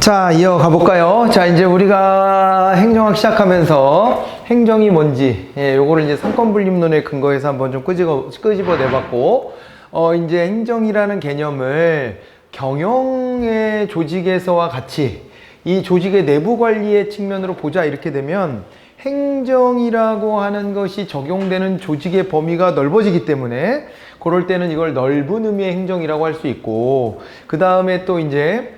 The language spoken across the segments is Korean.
자, 이어가 볼까요? 자, 이제 우리가 행정학 시작하면서 행정이 뭔지, 요거를 이제 삼권분립론에 근거해서 한번 좀 끄집어 내봤고, 이제 행정이라는 개념을 경영의 조직에서와 같이 이 조직의 내부 관리의 측면으로 보자 이렇게 되면 행정이라고 하는 것이 적용되는 조직의 범위가 넓어지기 때문에 그럴 때는 이걸 넓은 의미의 행정이라고 할 수 있고, 그 다음에 또 이제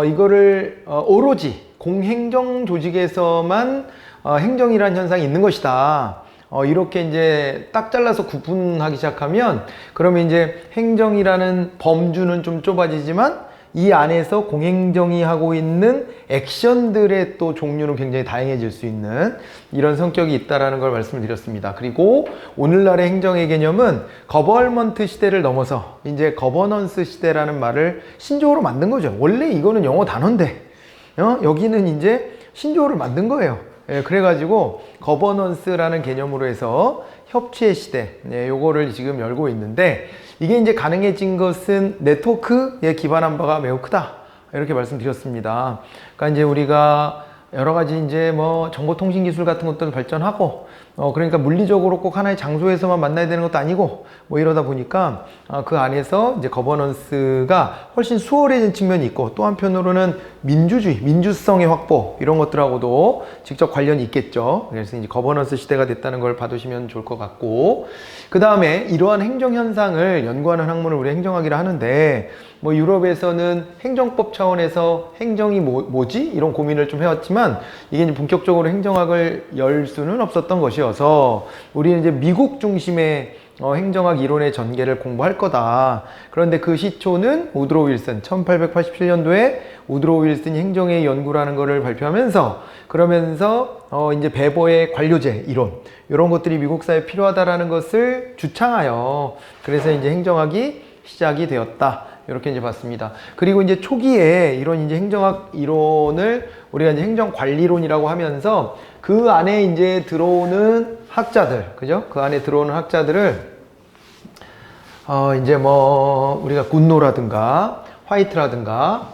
이거를 오로지 공행정 조직에서만 행정이라는 현상이 있는 것이다. 이렇게 이제 딱 잘라서 구분하기 시작하면 그러면 이제 행정이라는 범주는 좀 좁아지지만 이 안에서 공행정이 하고 있는 액션들의 또 종류는 굉장히 다양해질 수 있는 이런 성격이 있다라는 걸 말씀을 드렸습니다. 그리고 오늘날의 행정의 개념은 거버먼트 시대를 넘어서 이제 거버넌스 시대라는 말을 신조어로 만든 거죠. 원래 이거는 영어 단어인데 여기는 이제 신조어를 만든 거예요. 그래가지고 거버넌스라는 개념으로 해서 협치의 시대, 요거를 지금 열고 있는데, 이게 이제 가능해진 것은 네트워크에 기반한 바가 매우 크다, 이렇게 말씀드렸습니다. 그러니까 이제 우리가 여러 가지 이제 뭐 정보통신 기술 같은 것도 발전하고, 그러니까 물리적으로 꼭 하나의 장소에서만 만나야 되는 것도 아니고, 뭐 이러다 보니까 그 안에서 이제 거버넌스가 훨씬 수월해진 측면이 있고, 또 한편으로는 민주주의, 민주성의 확보, 이런 것들하고도 직접 관련이 있겠죠. 그래서 이제 거버넌스 시대가 됐다는 걸 봐두시면 좋을 것 같고, 그 다음에 이러한 행정 현상을 연구하는 학문을 우리 행정학이라 하는데, 뭐 유럽에서는 행정법 차원에서 행정이 뭐지? 이런 고민을 좀 해왔지만, 이게 이제 본격적으로 행정학을 열 수는 없었던 것이어서 우리는 이제 미국 중심의 행정학 이론의 전개를 공부할 거다. 그런데 그 시초는 우드로 윌슨, 1887년도에 우드로 윌슨이 행정의 연구라는 것을 발표하면서, 그러면서 이제 베버의 관료제 이론, 이런 것들이 미국 사회에 필요하다라는 것을 주창하여, 그래서 이제 행정학이 시작이 되었다, 이렇게 이제 봤습니다. 그리고 이제 초기에 이런 이제 행정학 이론을 우리가 이제 행정관리론이라고 하면서 그 안에 이제 들어오는 학자들, 그죠? 그 안에 들어오는 학자들을 이제 뭐 우리가 굿노라든가 화이트라든가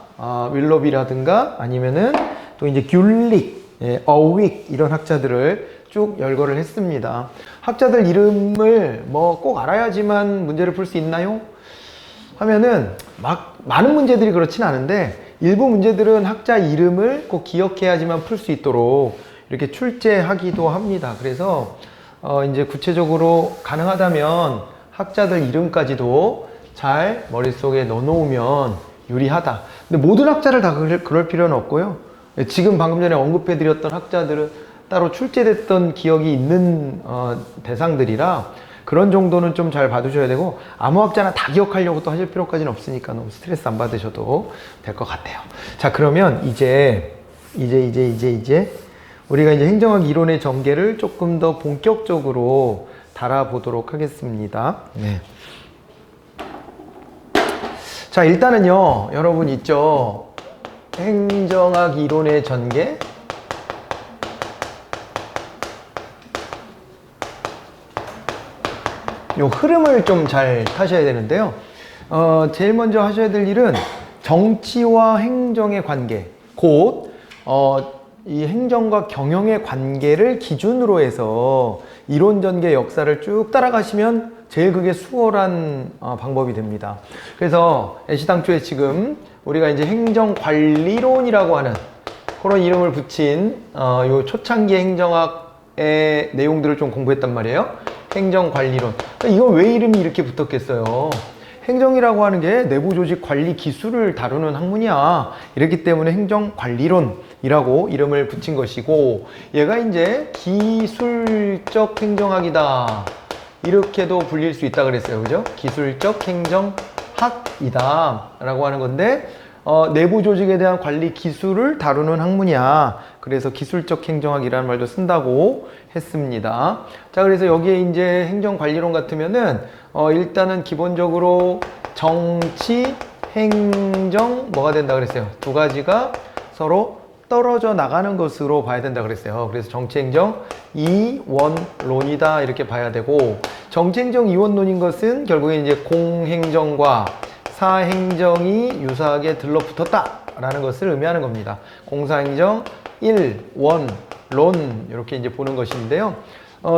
윌러비라든가 아니면은 또 이제 귤릭, 어윅 이런 학자들을 쭉 열거를 했습니다. 학자들 이름을 뭐 꼭 알아야지만 문제를 풀 수 있나요? 하면은 막 많은 문제들이 그렇진 않은데, 일부 문제들은 학자 이름을 꼭 기억해야지만 풀 수 있도록 이렇게 출제하기도 합니다. 그래서 이제 구체적으로 가능하다면 학자들 이름까지도 잘 머릿속에 넣어놓으면 유리하다. 근데 모든 학자를 다 그럴 필요는 없고요. 지금 방금 전에 언급해드렸던 학자들은 따로 출제됐던 기억이 있는 대상들이라 그런 정도는 좀 잘 봐두셔야 되고, 아무 학자나 다 기억하려고 또 하실 필요까지는 없으니까 너무 스트레스 안 받으셔도 될 것 같아요. 자, 그러면 이제 우리가 이제 행정학 이론의 전개를 조금 더 본격적으로 달아보도록 하겠습니다. 네. 자, 일단은요, 여러분 있죠? 행정학 이론의 전개. 요 흐름을 좀 잘 타셔야 되는데요. 제일 먼저 하셔야 될 일은 정치와 행정의 관계, 곧 이 행정과 경영의 관계를 기준으로 해서 이론 전개 역사를 쭉 따라가시면 제일 그게 수월한 방법이 됩니다. 그래서 애시당초에 지금 우리가 이제 행정관리론이라고 하는 그런 이름을 붙인 요 초창기 행정학의 내용들을 좀 공부했단 말이에요. 행정관리론. 이건 왜 이름이 이렇게 붙었겠어요? 행정이라고 하는 게 내부 조직 관리 기술을 다루는 학문이야. 이렇기 때문에 행정관리론이라고 이름을 붙인 것이고, 얘가 이제 기술적 행정학이다, 이렇게도 불릴 수 있다 그랬어요. 그죠? 기술적 행정학이다 라고 하는 건데, 내부 조직에 대한 관리 기술을 다루는 학문이야. 그래서 기술적 행정학이라는 말도 쓴다고 했습니다. 자, 그래서 여기에 이제 행정관리론 같으면은 일단은 기본적으로 정치, 행정 뭐가 된다 그랬어요? 두 가지가 서로 떨어져 나가는 것으로 봐야 된다 그랬어요. 그래서 정치, 행정 이원론이다 이렇게 봐야 되고, 정치, 행정 이원론인 것은 결국에 이제 공행정과 사행정이 유사하게 들러붙었다 라는 것을 의미하는 겁니다. 공사행정 1, 원, 론 이렇게 이제 보는 것인데요.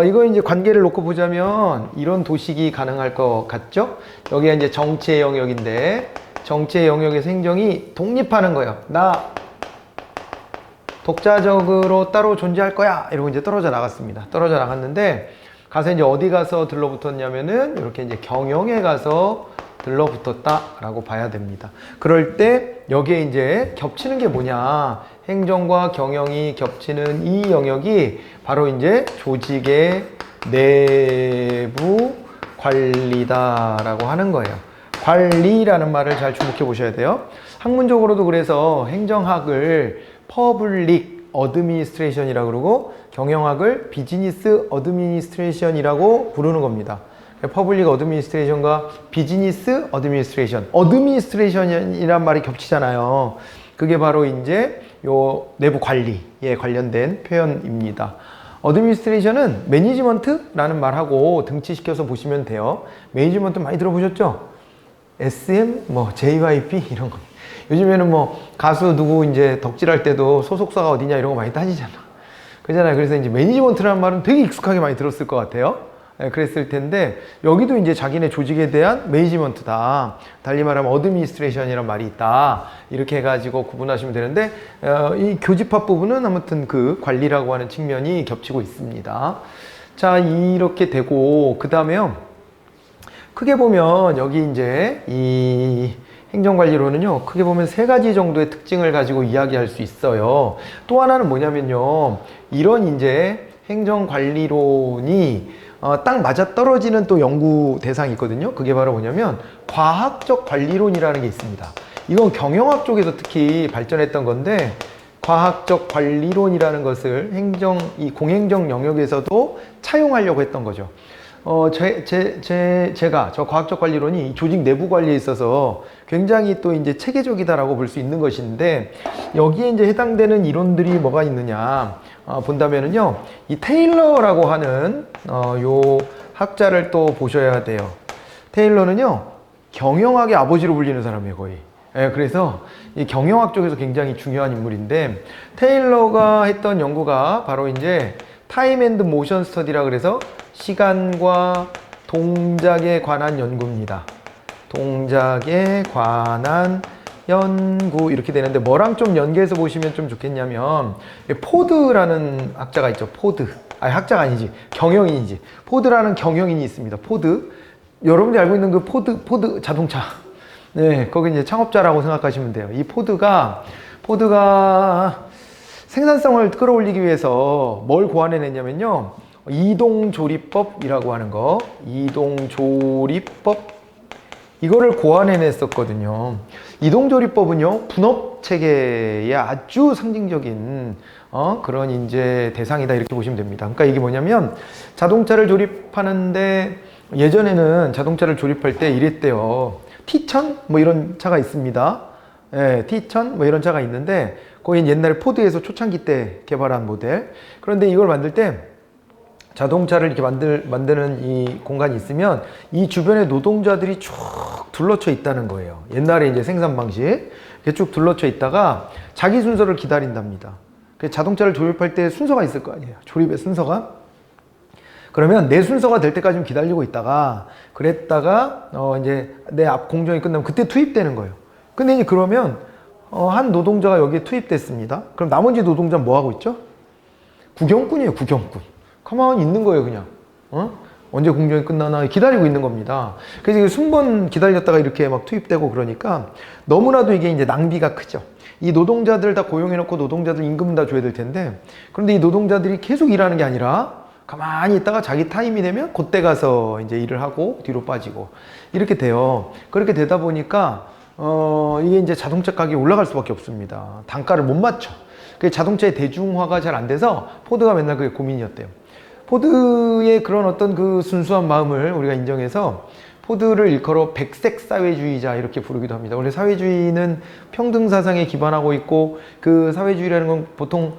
이거 이제 관계를 놓고 보자면 이런 도식이 가능할 것 같죠? 여기가 이제 정치의 영역인데 정치의 영역에서 행정이 독립하는 거예요. 나 독자적으로 따로 존재할 거야 이러고 이제 떨어져 나갔습니다. 떨어져 나갔는데 가서 이제 어디 가서 들러붙었냐면은 이렇게 이제 경영에 가서 들러붙었다라고 봐야 됩니다. 그럴 때 여기에 이제 겹치는 게 뭐냐? 행정과 경영이 겹치는 이 영역이 바로 이제 조직의 내부 관리다라고 하는 거예요. 관리라는 말을 잘 주목해 보셔야 돼요. 학문적으로도 그래서 행정학을 퍼블릭 어드미니스트레이션이라고 그러고 경영학을 비즈니스 어드미니스트레이션이라고 부르는 겁니다. 퍼블릭 어드미니스트레이션과 비즈니스 어드미니스트레이션, 어드미니스트레이션이란 말이 겹치잖아요. 그게 바로 이제 요 내부 관리에 관련된 표현입니다. 어드미니스트레이션은 매니지먼트라는 말하고 등치시켜서 보시면 돼요. 매니지먼트 많이 들어보셨죠? SM, 뭐 JYP 이런 거. 요즘에는 뭐 가수 누구 이제 덕질할 때도 소속사가 어디냐 이런 거 많이 따지잖아. 그잖아요. 그래서 이제 매니지먼트라는 말은 되게 익숙하게 많이 들었을 것 같아요. 그랬을 텐데 여기도 이제 자기네 조직에 대한 매니지먼트다. 달리 말하면 어드미니스트레이션이라는 말이 있다. 이렇게 해가지고 구분하시면 되는데 이 교집합 부분은 아무튼 그 관리라고 하는 측면이 겹치고 있습니다. 자, 이렇게 되고 그 다음에요. 크게 보면 여기 이제 이 행정관리론은요, 크게 보면 세 가지 정도의 특징을 가지고 이야기할 수 있어요. 또 하나는 뭐냐면요, 이런 이제 행정관리론이 딱 맞아떨어지는 또 연구 대상이 있거든요. 그게 바로 뭐냐면 과학적 관리론이라는 게 있습니다. 이건 경영학 쪽에서 특히 발전했던 건데 과학적 관리론이라는 것을 이 공행정 영역에서도 차용하려고 했던 거죠. 제가 저 과학적 관리론이 조직 내부 관리에 있어서 굉장히 또 이제 체계적이다라고 볼 수 있는 것인데 여기에 이제 해당되는 이론들이 뭐가 있느냐 본다면은요, 이 테일러라고 하는 요 학자를 또 보셔야 돼요. 테일러는요, 경영학의 아버지로 불리는 사람이에요, 거의. 예, 그래서 이 경영학 쪽에서 굉장히 중요한 인물인데 테일러가 했던 연구가 바로 이제 타임 앤드 모션 스터디라 그래서 시간과 동작에 관한 연구입니다. 동작에 관한 연구 이렇게 되는데 뭐랑 좀 연계해서 보시면 좀 좋겠냐면 포드라는 학자가 있죠. 포드. 아니 학자가 아니지. 경영인이지. 포드라는 경영인이 있습니다. 포드. 여러분들이 알고 있는 그 포드 자동차. 네, 거기 이제 창업자라고 생각하시면 돼요. 이 포드가 생산성을 끌어올리기 위해서 뭘 고안해냈냐면요. 이동조리법이라고 하는 거. 이동조리법. 이거를 고안해냈었거든요. 이동조리법은요, 분업체계의 아주 상징적인 그런 이제 대상이다 이렇게 보시면 됩니다. 그러니까 이게 뭐냐면 자동차를 조립하는데 예전에는 자동차를 조립할 때 이랬대요. T1000 뭐 이런 차가 있습니다. 예, T1000 뭐 이런 차가 있는데 거긴 옛날에 포드에서 초창기 때 개발한 모델. 그런데 이걸 만들 때 자동차를 이렇게 만드는 이 공간이 있으면 이 주변에 노동자들이 쭉 둘러쳐 있다는 거예요. 옛날에 이제 생산 방식 이렇게 쭉 둘러쳐 있다가 자기 순서를 기다린답니다. 자동차를 조립할 때 순서가 있을 거 아니에요. 조립의 순서가. 그러면 내 순서가 될 때까지 좀 기다리고 있다가 그랬다가 이제 내 앞 공정이 끝나면 그때 투입되는 거예요. 근데 이제 그러면 한 노동자가 여기에 투입됐습니다. 그럼 나머지 노동자는 뭐 하고 있죠? 구경꾼이에요, 구경꾼. 가만히 있는 거예요, 그냥. 언제 공정이 끝나나 기다리고 있는 겁니다. 그래서 순번 기다렸다가 이렇게 막 투입되고 그러니까 너무나도 이게 이제 낭비가 크죠. 이 노동자들 다 고용해놓고 노동자들 임금 다 줘야 될 텐데 그런데 이 노동자들이 계속 일하는 게 아니라 가만히 있다가 자기 타임이 되면 그때 가서 이제 일을 하고 뒤로 빠지고 이렇게 돼요. 그렇게 되다 보니까 이게 이제 자동차 가격이 올라갈 수밖에 없습니다. 단가를 못 맞춰. 그 자동차의 대중화가 잘 안 돼서 포드가 맨날 그게 고민이었대요. 포드의 그런 어떤 그 순수한 마음을 우리가 인정해서 포드를 일컬어 백색 사회주의자 이렇게 부르기도 합니다. 원래 사회주의는 평등 사상에 기반하고 있고 그 사회주의라는 건 보통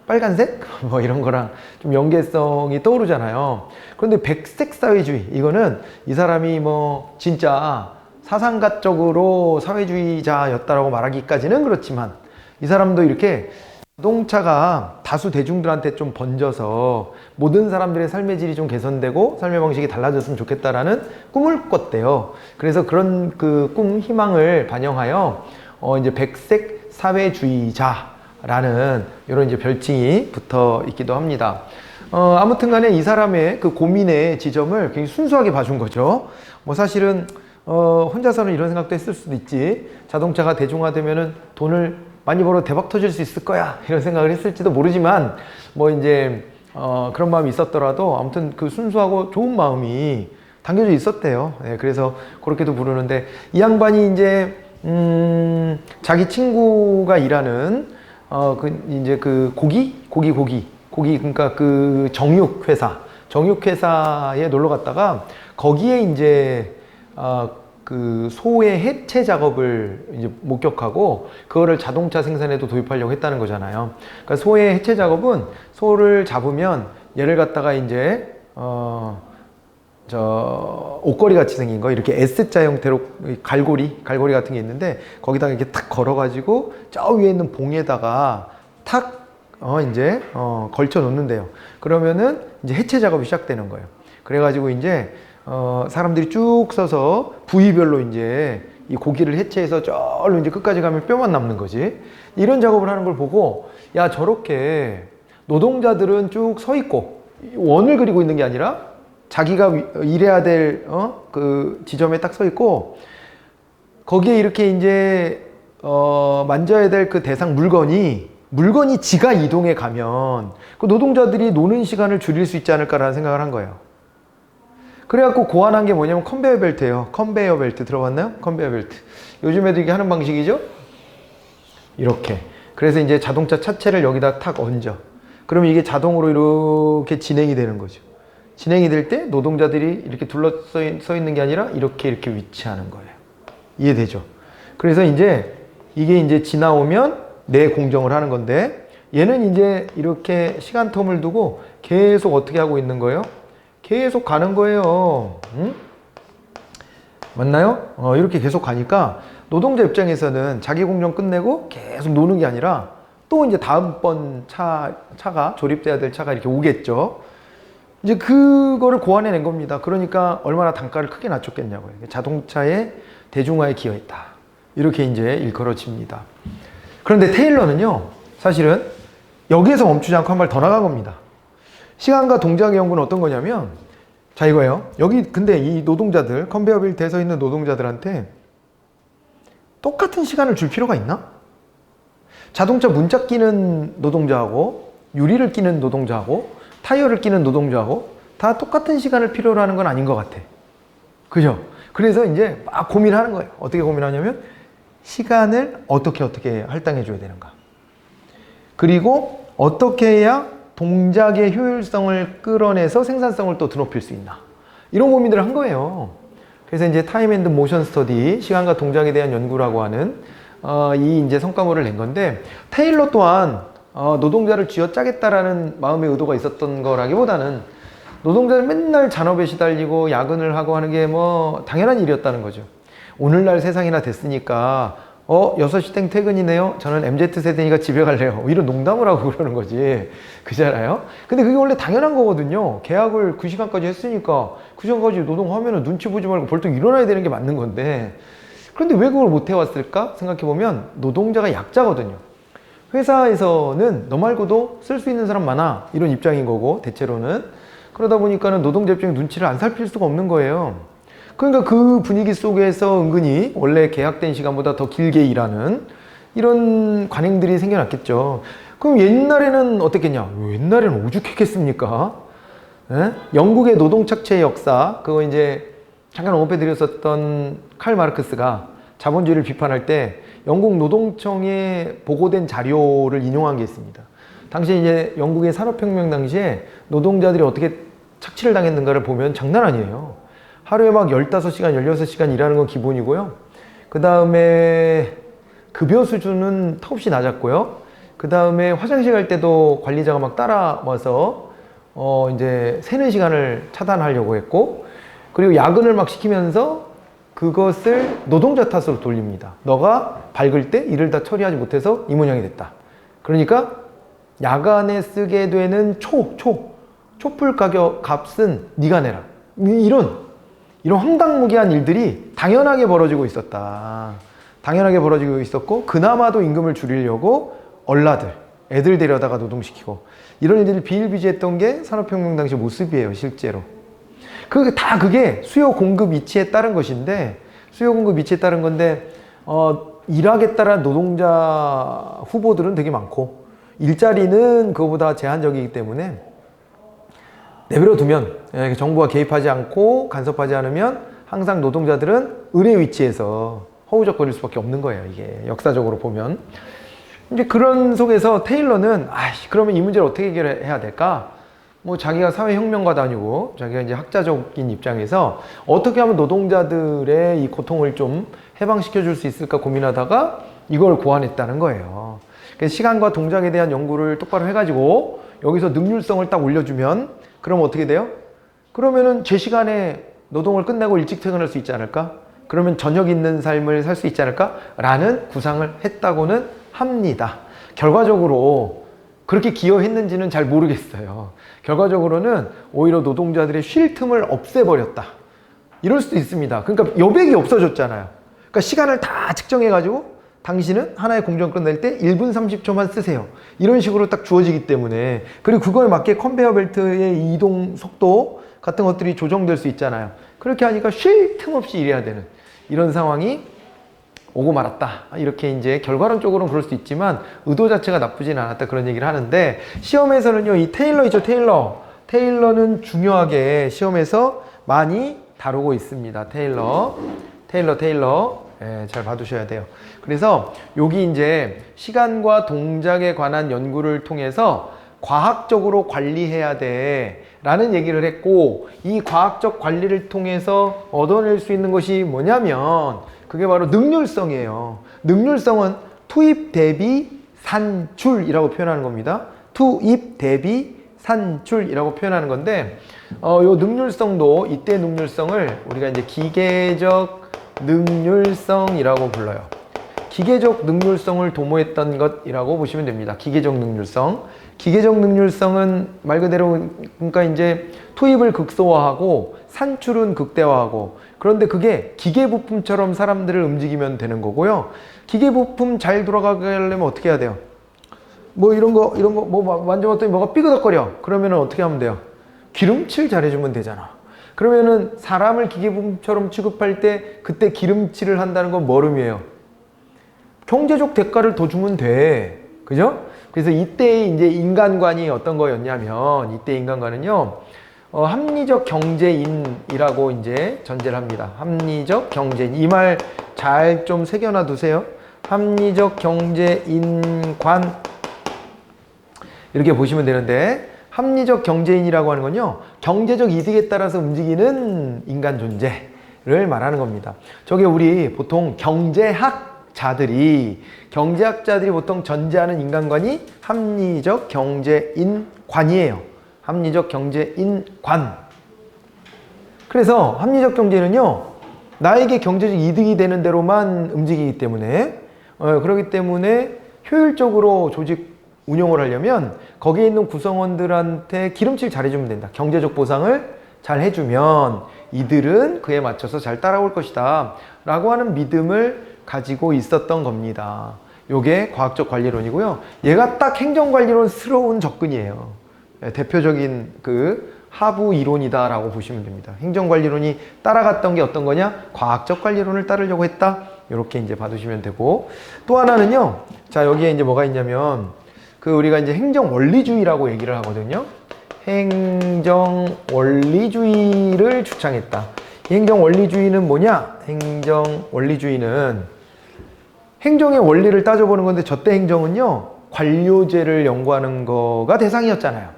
빨간색? 뭐 이런 거랑 좀 연계성이 떠오르잖아요. 그런데 백색 사회주의 이거는 이 사람이 뭐 진짜 사상가적으로 사회주의자였다라고 말하기까지는 그렇지만 이 사람도 이렇게 자동차가 다수 대중들한테 좀 번져서 모든 사람들의 삶의 질이 좀 개선되고 삶의 방식이 달라졌으면 좋겠다라는 꿈을 꿨대요. 그래서 그런 그 꿈, 희망을 반영하여 이제 백색 사회주의자라는 이런 이제 별칭이 붙어 있기도 합니다. 아무튼 간에 이 사람의 그 고민의 지점을 굉장히 순수하게 봐준 거죠. 뭐 사실은 혼자서는 이런 생각도 했을 수도 있지. 자동차가 대중화되면은 돈을 많이 벌어 대박 터질 수 있을 거야, 이런 생각을 했을지도 모르지만 뭐 이제 그런 마음이 있었더라도 아무튼 그 순수하고 좋은 마음이 담겨져 있었대요. 네, 그래서 그렇게도 부르는데 이 양반이 이제 자기 친구가 일하는 이제 그 고기 그러니까 그 정육회사에 놀러 갔다가 거기에 이제 그 소의 해체 작업을 이제 목격하고 그거를 자동차 생산에도 도입하려고 했다는 거잖아요. 그러니까 소의 해체 작업은 소를 잡으면 얘를 갖다가 이제 옷걸이 같이 생긴 거, 이렇게 S자 형태로 갈고리 같은 게 있는데 거기다가 이렇게 탁 걸어가지고 저 위에 있는 봉에다가 탁 이제 걸쳐 놓는데요. 그러면은 이제 해체 작업이 시작되는 거예요. 그래가지고 이제 사람들이 쭉 서서 부위별로 이제 이 고기를 해체해서 저로 이제 끝까지 가면 뼈만 남는 거지. 이런 작업을 하는 걸 보고, 야, 저렇게 노동자들은 쭉 서 있고 원을 그리고 있는 게 아니라 자기가 일해야 될 그 지점에 딱 서 있고 거기에 이렇게 이제 만져야 될 그 대상 물건이 지가 이동해 가면 그 노동자들이 노는 시간을 줄일 수 있지 않을까라는 생각을 한 거예요. 그래갖고 고안한 게 뭐냐면 컨베이어 벨트예요. 컨베이어 벨트 들어봤나요? 컨베이어 벨트. 요즘에도 이게 하는 방식이죠? 이렇게. 그래서 이제 자동차 차체를 여기다 탁 얹어. 그러면 이게 자동으로 이렇게 진행이 되는 거죠. 진행이 될 때 노동자들이 이렇게 둘러서 있는 게 아니라 이렇게 위치하는 거예요. 이해되죠? 그래서 이제 이게 이제 지나오면 내 공정을 하는 건데 얘는 이제 이렇게 시간 텀을 두고 계속 어떻게 하고 있는 거예요? 계속 가는 거예요. 응? 맞나요? 이렇게 계속 가니까 노동자 입장에서는 자기 공정 끝내고 계속 노는 게 아니라 또 이제 다음번 차가 조립돼야 될 차가 이렇게 오겠죠. 이제 그거를 고안해낸 겁니다. 그러니까 얼마나 단가를 크게 낮췄겠냐고요. 자동차의 대중화에 기여했다. 이렇게 이제 일컬어집니다. 그런데 테일러는요, 사실은 여기에서 멈추지 않고 한 발 더 나간 겁니다. 시간과 동작의 연구는 어떤 거냐면, 자, 이거예요. 여기 근데 이 노동자들, 컨베이어 벨트에 서 있는 노동자들한테 똑같은 시간을 줄 필요가 있나? 자동차 문짝 끼는 노동자하고 유리를 끼는 노동자하고 타이어를 끼는 노동자하고 다 똑같은 시간을 필요로 하는 건 아닌 것 같아. 그죠? 그래서 이제 막 고민하는 거예요. 어떻게 고민하냐면 시간을 어떻게 할당해 줘야 되는가. 그리고 어떻게 해야 동작의 효율성을 끌어내서 생산성을 또 드높일 수 있나. 이런 고민들을 한 거예요. 그래서 이제 타임 앤드 모션 스터디, 시간과 동작에 대한 연구라고 하는 이 이제 성과물을 낸 건데, 테일러 또한 노동자를 쥐어짜겠다라는 마음의 의도가 있었던 거라기보다는 노동자를 맨날 잔업에 시달리고 야근을 하고 하는 게 뭐 당연한 일이었다는 거죠. 오늘날 세상이나 됐으니까 6시 땡 퇴근이네요. 저는 MZ세대니까 집에 갈래요. 이런 농담을 하고 그러는 거지. 그잖아요. 근데 그게 원래 당연한 거거든요. 계약을 9시간까지 했으니까 9시간까지 노동하면은 눈치 보지 말고 벌떡 일어나야 되는 게 맞는 건데, 그런데 왜 그걸 못 해왔을까 생각해보면 노동자가 약자거든요. 회사에서는 너 말고도 쓸 수 있는 사람 많아, 이런 입장인 거고, 대체로는. 그러다 보니까는 노동자 입장에 눈치를 안 살필 수가 없는 거예요. 그러니까 그 분위기 속에서 은근히 원래 계약된 시간보다 더 길게 일하는 이런 관행들이 생겨났겠죠. 그럼 옛날에는 어땠겠냐? 옛날에는 오죽했겠습니까? 예? 영국의 노동착취의 역사, 그거 이제 잠깐 언급해 드렸었던 칼 마르크스가 자본주의를 비판할 때 영국 노동청에 보고된 자료를 인용한 게 있습니다. 당시 이제 영국의 산업혁명 당시에 노동자들이 어떻게 착취를 당했는가를 보면 장난 아니에요. 하루에 막 15시간, 16시간 일하는 건 기본이고요. 그 다음에 급여 수준은 턱없이 낮았고요. 그 다음에 화장실 갈 때도 관리자가 막 따라와서 이제 세는 시간을 차단하려고 했고, 그리고 야근을 막 시키면서 그것을 노동자 탓으로 돌립니다. 너가 밝을 때 일을 다 처리하지 못해서 이 모양이 됐다. 그러니까 야간에 쓰게 되는 촛불 가격 값은 네가 내라. 이런 황당무계한 일들이 당연하게 벌어지고 있었다. 당연하게 벌어지고 있었고, 그나마도 임금을 줄이려고 얼라들, 애들 데려다가 노동시키고, 이런 일들이 비일비재했던 게 산업혁명 당시 모습이에요, 실제로. 그게 수요 공급 이치에 따른 것인데, 수요 공급 이치에 따른 건데, 일하겠다라는 노동자 후보들은 되게 많고, 일자리는 그거보다 제한적이기 때문에 내버려 두면, 정부가 개입하지 않고 간섭하지 않으면 항상 노동자들은 을의 위치에서 허우적거릴 수밖에 없는 거예요. 이게 역사적으로 보면. 이제 그런 속에서 테일러는 그러면 이 문제를 어떻게 해결해야 될까? 뭐 자기가 사회혁명가도 아니고 자기가 이제 학자적인 입장에서 어떻게 하면 노동자들의 이 고통을 좀 해방시켜 줄 수 있을까 고민하다가 이걸 고안했다는 거예요. 그래서 시간과 동작에 대한 연구를 똑바로 해가지고 여기서 능률성을 딱 올려주면, 그럼 어떻게 돼요? 그러면은 제 시간에 노동을 끝내고 일찍 퇴근할 수 있지 않을까? 그러면 저녁 있는 삶을 살 수 있지 않을까? 라는 구상을 했다고는 합니다. 결과적으로 그렇게 기여했는지는 잘 모르겠어요. 결과적으로는 오히려 노동자들의 쉴 틈을 없애버렸다. 이럴 수도 있습니다. 그러니까 여백이 없어졌잖아요. 그러니까 시간을 다 측정해가지고 당신은 하나의 공정 끝낼 때 1분 30초만 쓰세요. 이런 식으로 딱 주어지기 때문에, 그리고 그거에 맞게 컨베이어 벨트의 이동 속도 같은 것들이 조정될 수 있잖아요. 그렇게 하니까 쉴 틈 없이 일해야 되는 이런 상황이 오고 말았다. 이렇게 이제 결과론적으로는 그럴 수 있지만 의도 자체가 나쁘진 않았다. 그런 얘기를 하는데, 시험에서는요, 이 테일러. 테일러는 중요하게 시험에서 많이 다루고 있습니다. 테일러. 잘 봐두셔야 돼요. 그래서 여기 이제 시간과 동작에 관한 연구를 통해서 과학적으로 관리해야 돼 라는 얘기를 했고, 이 과학적 관리를 통해서 얻어낼 수 있는 것이 뭐냐면 그게 바로 능률성이에요. 능률성은 투입 대비 산출이라고 표현하는 겁니다. 투입 대비 산출이라고 표현하는 건데, 요 능률성도, 이때 능률성을 우리가 이제 기계적 능률성이라고 불러요. 기계적 능률성을 도모했던 것이라고 보시면 됩니다. 기계적 능률성. 기계적 능률성은 말 그대로 그러니까 이제 투입을 극소화하고 산출은 극대화하고, 그런데 그게 기계 부품처럼 사람들을 움직이면 되는 거고요. 기계 부품 잘 돌아가게 하려면 어떻게 해야 돼요? 뭐 이런 거 뭐 만져봤더니 뭐가 삐그덕거려. 그러면은 어떻게 하면 돼요? 기름칠 잘해주면 되잖아. 그러면은 사람을 기계 부품처럼 취급할 때 그때 기름칠을 한다는 건 뭘 의미해요? 경제적 대가를 더 주면 돼. 그죠? 그래서 이때 이제 인간관이 어떤 거였냐면, 이때 인간관은요, 합리적 경제인이라고 이제 전제를 합니다. 합리적 경제인. 이 말 잘 좀 새겨놔 두세요. 합리적 경제인관. 이렇게 보시면 되는데, 합리적 경제인이라고 하는 건요, 경제적 이득에 따라서 움직이는 인간 존재를 말하는 겁니다. 저게 우리 보통 경제학자들이 보통 전제하는 인간관이 합리적 경제인관이에요. 합리적 경제인관. 그래서 합리적 경제는요, 나에게 경제적 이득이 되는 대로만 움직이기 때문에, 그렇기 때문에 효율적으로 조직 운영을 하려면 거기에 있는 구성원들한테 기름칠 잘해주면 된다. 경제적 보상을 잘 해주면 이들은 그에 맞춰서 잘 따라올 것이다 라고 하는 믿음을 가지고 있었던 겁니다. 요게 과학적 관리론이고요. 얘가 딱 행정관리론스러운 접근이에요. 대표적인 그 하부 이론이다 라고 보시면 됩니다. 행정관리론이 따라갔던 게 어떤 거냐? 과학적 관리론을 따르려고 했다. 이렇게 이제 봐두시면 되고, 또 하나는요, 자, 여기에 이제 뭐가 있냐면, 우리가 이제 행정원리주의라고 얘기를 하거든요. 행정원리주의를 주창했다. 이 행정원리주의는 뭐냐? 행정원리주의는 행정의 원리를 따져보는 건데, 저때 행정은요, 관료제를 연구하는 거가 대상이었잖아요.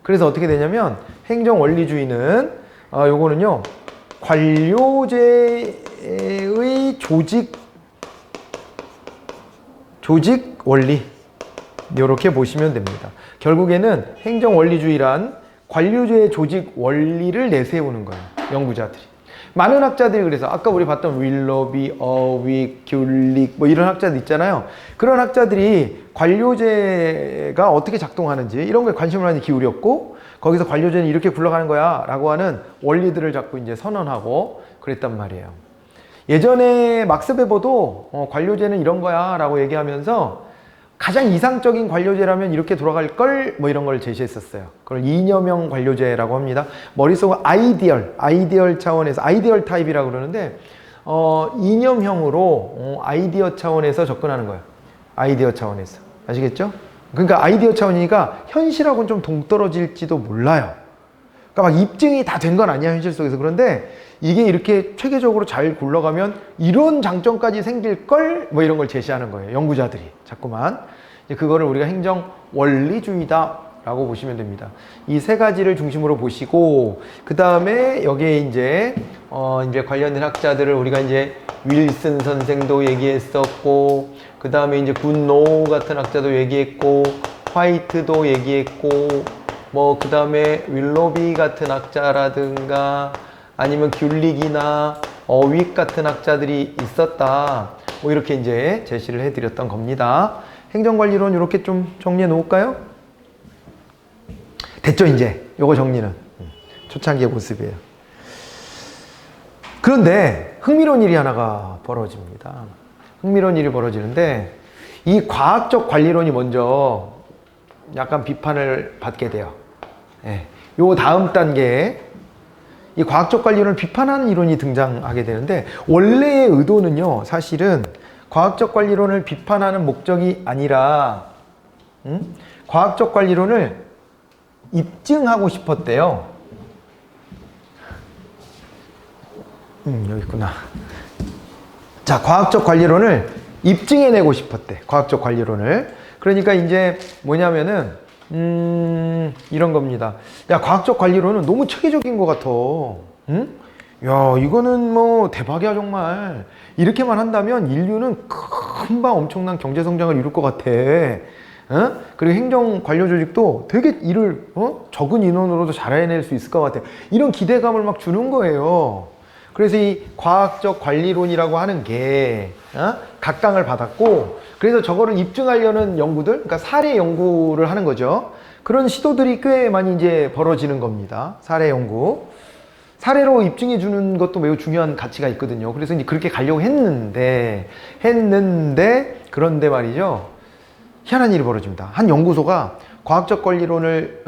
그래서 어떻게 되냐면, 행정원리주의는, 요거는요, 관료제의 조직 원리. 이렇게 보시면 됩니다. 결국에는 행정원리주의란 관료제의 조직 원리를 내세우는 거예요. 연구자들이. 많은 학자들이 그래서 아까 우리 봤던 윌러비, 어윅, 귤릭 뭐 이런 학자들 있잖아요. 그런 학자들이 관료제가 어떻게 작동하는지 이런 거에 관심을 많이 기울였고 거기서 관료제는 이렇게 굴러가는 거야 라고 하는 원리들을 자꾸 이제 선언하고 그랬단 말이에요. 예전에 막스 베버도 관료제는 이런 거야 라고 얘기하면서 가장 이상적인 관료제라면 이렇게 돌아갈 걸 뭐 이런 걸 제시했었어요. 그걸 이념형 관료제라고 합니다. 머릿속은 아이디얼 차원에서 아이디얼 타입이라고 그러는데 이념형으로 아이디어 차원에서 접근하는 거예요. 아이디어 차원에서. 아시겠죠? 그러니까 아이디어 차원이니까 현실하고는 좀 동떨어질지도 몰라요. 그러니까 막 입증이 다 된 건 아니야 현실 속에서. 그런데 이게 이렇게 체계적으로 잘 굴러가면 이런 장점까지 생길 걸 뭐 이런 걸 제시하는 거예요. 연구자들이 자꾸만. 이제 그거를 우리가 행정 원리주의다 라고 보시면 됩니다. 이 세 가지를 중심으로 보시고 그 다음에 여기에 이제 관련된 학자들을 우리가 이제 윌슨 선생도 얘기했었고 그 다음에 이제 굿노우 같은 학자도 얘기했고 화이트도 얘기했고 뭐 그 다음에 윌로비 같은 학자라든가 아니면 귤릭이나 어윅 같은 학자들이 있었다. 뭐 이렇게 이제 제시를 해드렸던 겁니다. 행정관리론 이렇게 좀 정리해 놓을까요? 됐죠 이제 요거 정리는 초창기의 모습이에요. 그런데 흥미로운 일이 하나가 벌어집니다. 흥미로운 일이 벌어지는데 이 과학적 관리론이 먼저 약간 비판을 받게 돼요. 예. 요 다음 단계에 이 과학적 관리론을 비판하는 이론이 등장하게 되는데 원래의 의도는요 사실은 과학적 관리론을 비판하는 목적이 아니라 과학적 관리론을 입증하고 싶었대요. 여기 있구나. 자, 과학적 관리론을 입증해내고 싶었대. 과학적 관리론을. 그러니까 이제 뭐냐면은 이런 겁니다. 야, 과학적 관리론은 너무 체계적인 것 같아. 응? 야, 이거는 뭐 대박이야 정말. 이렇게만 한다면 인류는 금방 엄청난 경제 성장을 이룰 것 같아. 그리고 행정 관료 조직도 되게 일을 적은 인원으로도 잘 해낼 수 있을 것 같아. 이런 기대감을 막 주는 거예요. 그래서 이 과학적 관리론이라고 하는 게 각광을 받았고, 그래서 저거를 입증하려는 연구들, 그러니까 사례 연구를 하는 거죠. 그런 시도들이 꽤 많이 이제 벌어지는 겁니다. 사례 연구. 사례로 입증해 주는 것도 매우 중요한 가치가 있거든요. 그래서 이제 그렇게 가려고 했는데 그런데 말이죠. 희한한 일이 벌어집니다. 한 연구소가 과학적 관리론을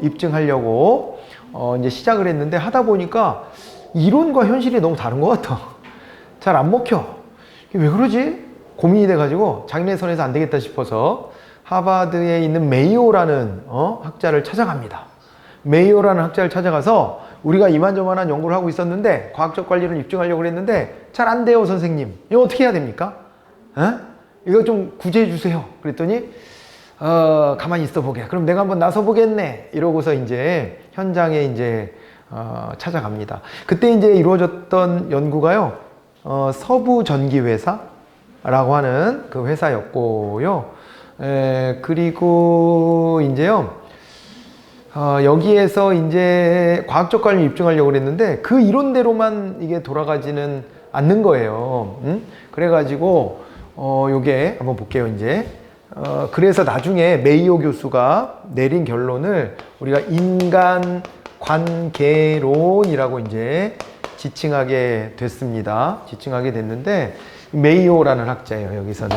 입증하려고 이제 시작을 했는데 하다 보니까 이론과 현실이 너무 다른 것 같아. 잘 안 먹혀. 이게 왜 그러지? 고민이 돼가지고 장래선에서 안 되겠다 싶어서 하버드에 있는 메이오라는 학자를 찾아갑니다. 메이오라는 학자를 찾아가서 우리가 이만저만한 연구를 하고 있었는데 과학적 관리를 입증하려고 했는데 잘 안 돼요 선생님. 이거 어떻게 해야 됩니까? 이거 좀 구제해 주세요. 그랬더니 가만히 있어 보게. 그럼 내가 한번 나서 보겠네. 이러고서 이제 현장에 이제 찾아갑니다. 그때 이제 이루어졌던 연구가요, 서부전기회사라고 하는 그 회사였고요. 그리고 이제요, 여기에서 이제 과학적 관리를 입증하려고 그랬는데 그 이론대로만 이게 돌아가지는 않는 거예요. 그래가지고 요게 한번 볼게요. 이제 그래서 나중에 메이오 교수가 내린 결론을 우리가 인간 관계론이라고 이제 지칭하게 됐습니다. 지칭하게 됐는데 메이오라는 학자예요. 여기서는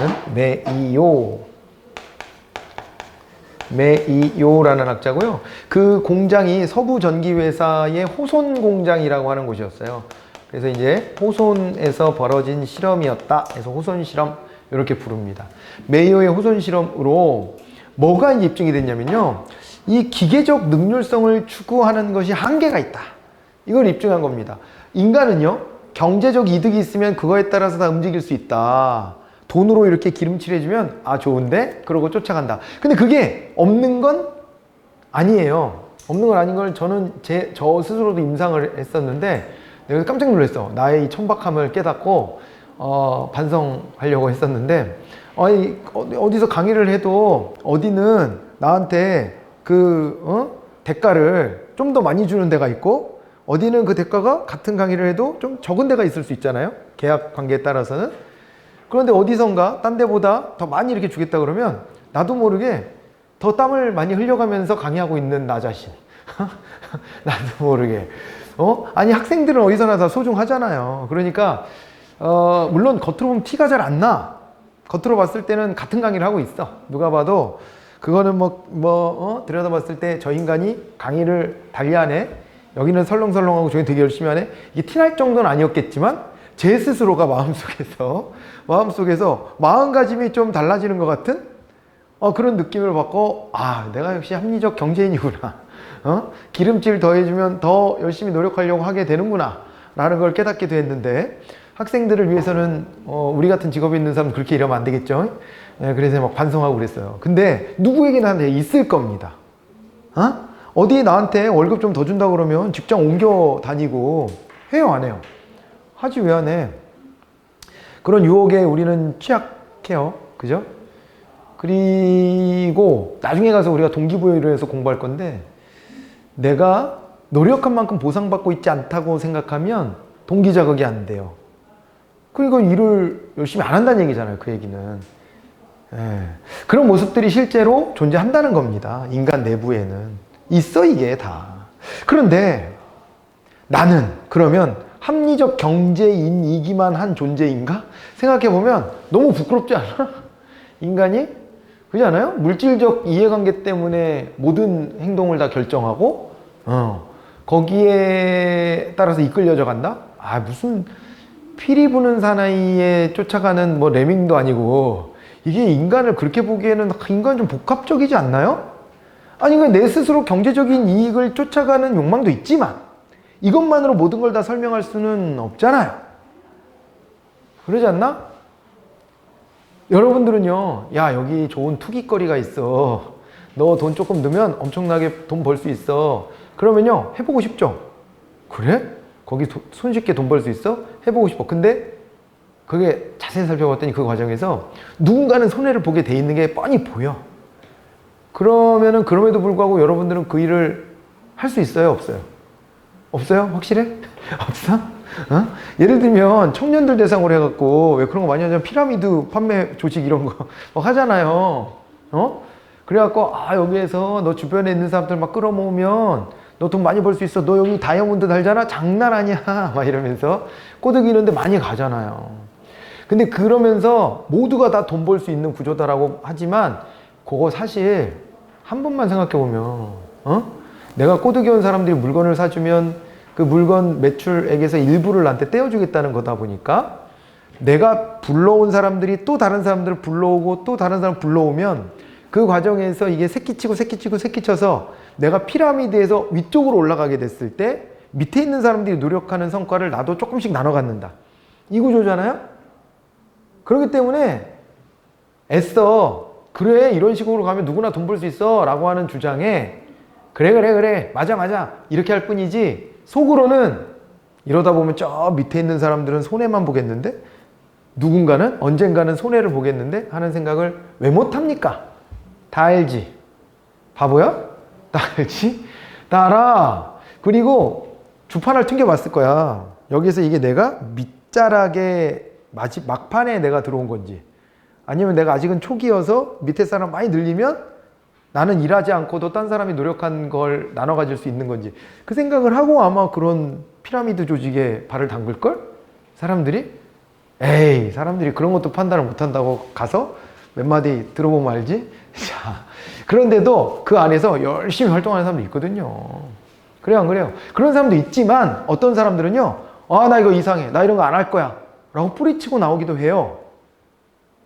메이오라는 학자고요. 그 공장이 서부전기회사의 호손 공장이라고 하는 곳이었어요. 그래서 이제 호손에서 벌어진 실험이었다. 그래서 호손 실험 이렇게 부릅니다. 메이오의 호손 실험으로 뭐가 입증이 됐냐면요, 이 기계적 능률성을 추구하는 것이 한계가 있다. 이걸 입증한 겁니다. 인간은요, 경제적 이득이 있으면 그거에 따라서 다 움직일 수 있다. 돈으로 이렇게 기름칠해주면 좋은데? 그러고 쫓아간다. 근데 그게 없는 건 아니에요. 없는 건 아닌 걸 저는 저 스스로도 임상을 했었는데 내가 깜짝 놀랐어. 나의 이 천박함을 깨닫고 반성하려고 했었는데 어디서 강의를 해도 어디는 나한테 대가를 좀 더 많이 주는 데가 있고 어디는 그 대가가 같은 강의를 해도 좀 적은 데가 있을 수 있잖아요. 계약 관계에 따라서는. 그런데 어디선가 딴 데보다 더 많이 이렇게 주겠다 그러면 나도 모르게 더 땀을 많이 흘려가면서 강의하고 있는 나 자신. 나도 모르게. 아니, 학생들은 어디서나 다 소중하잖아요. 그러니까, 물론 겉으로 보면 티가 잘 안 나. 겉으로 봤을 때는 같은 강의를 하고 있어. 누가 봐도. 그거는 들여다봤을 때 저 인간이 강의를 달리하네. 여기는 설렁설렁하고 저기 되게 열심히 하네. 이게 티날 정도는 아니었겠지만, 제 스스로가 마음속에서 마음가짐이 좀 달라지는 것 같은 그런 느낌을 받고, 내가 역시 합리적 경제인이구나. 기름칠 더해주면 더 열심히 노력하려고 하게 되는구나. 라는 걸 깨닫게 됐는데, 학생들을 위해서는, 우리 같은 직업에 있는 사람은 그렇게 일하면 안 되겠죠? 네, 그래서 막 반성하고 그랬어요. 근데 누구에게나 있을 겁니다. 어디 나한테 월급 좀 더 준다 그러면 직장 옮겨 다니고 해요, 안 해요? 하지 왜 안 해? 그런 유혹에 우리는 취약해요. 그죠? 그리고 나중에 가서 우리가 동기부여를 해서 공부할 건데, 내가 노력한 만큼 보상받고 있지 않다고 생각하면 동기 자극이 안 돼요. 그러니까 일을 열심히 안 한다는 얘기잖아요, 그 얘기는. 그런 모습들이 실제로 존재한다는 겁니다. 인간 내부에는. 있어, 이게 다. 그런데 나는 그러면 합리적 경제인이기만 한 존재인가? 생각해보면 너무 부끄럽지 않아? 인간이? 그렇지 않아요? 물질적 이해관계 때문에 모든 행동을 다 결정하고, 거기에 따라서 이끌려져 간다? 무슨 피리 부는 사나이에 쫓아가는 레밍도 아니고, 이게 인간을 그렇게 보기에는 인간은 좀 복합적이지 않나요? 아니, 내 스스로 경제적인 이익을 쫓아가는 욕망도 있지만, 이것만으로 모든 걸 다 설명할 수는 없잖아요. 그러지 않나? 여러분들은요, 야, 여기 좋은 투기거리가 있어. 너 돈 조금 넣으면 엄청나게 돈 벌 수 있어. 그러면요, 해보고 싶죠? 그래? 거기 손쉽게 돈 벌 수 있어? 해보고 싶어. 근데 그게 자세히 살펴봤더니 그 과정에서 누군가는 손해를 보게 돼 있는 게 뻔히 보여. 그러면은 그럼에도 불구하고 여러분들은 그 일을 할 수 있어요? 없어요? 없어요? 확실해? 없어? 예를 들면 청년들 대상으로 해갖고 왜 그런 거 많이 하냐면 피라미드 판매 조직 이런 거 막 하잖아요. 그래갖고 여기에서 너 주변에 있는 사람들 막 끌어모으면 너 돈 많이 벌 수 있어. 너 여기 다이아몬드 달잖아? 장난 아니야. 막 이러면서 꼬드기는데 많이 가잖아요. 근데 그러면서 모두가 다 돈 벌 수 있는 구조다라고 하지만 그거 사실 한 번만 생각해보면 내가 꼬드기 온 사람들이 물건을 사주면 그 물건 매출액에서 일부를 나한테 떼어주겠다는 거다 보니까 내가 불러온 사람들이 또 다른 사람들을 불러오고 또 다른 사람 불러오면 그 과정에서 이게 새끼치고 내가 피라미드에서 위쪽으로 올라가게 됐을 때 밑에 있는 사람들이 노력하는 성과를 나도 조금씩 나눠 갖는다. 이 구조잖아요? 그렇기 때문에 애써 그래 이런 식으로 가면 누구나 돈 벌 수 있어 라고 하는 주장에 그래 맞아 이렇게 할 뿐이지 속으로는 이러다 보면 저 밑에 있는 사람들은 손해만 보겠는데 누군가는 언젠가는 손해를 보겠는데 하는 생각을 왜 못합니까? 다 알지? 바보야? 다 알지? 다 알아. 그리고 주판을 튕겨봤을 거야. 여기서 이게 내가 밑자락에 막판에 내가 들어온 건지 아니면 내가 아직은 초기여서 밑에 사람 많이 늘리면 나는 일하지 않고도 딴 사람이 노력한 걸 나눠 가질 수 있는 건지 그 생각을 하고 아마 그런 피라미드 조직에 발을 담글걸? 사람들이? 에이, 사람들이 그런 것도 판단을 못한다고 가서 몇 마디 들어보면 알지? 자, 그런데도 그 안에서 열심히 활동하는 사람도 있거든요. 그래요, 안 그래요? 그런 사람도 있지만 어떤 사람들은요, 나 이거 이상해. 나 이런 거 안 할 거야. 라고 뿌리치고 나오기도 해요.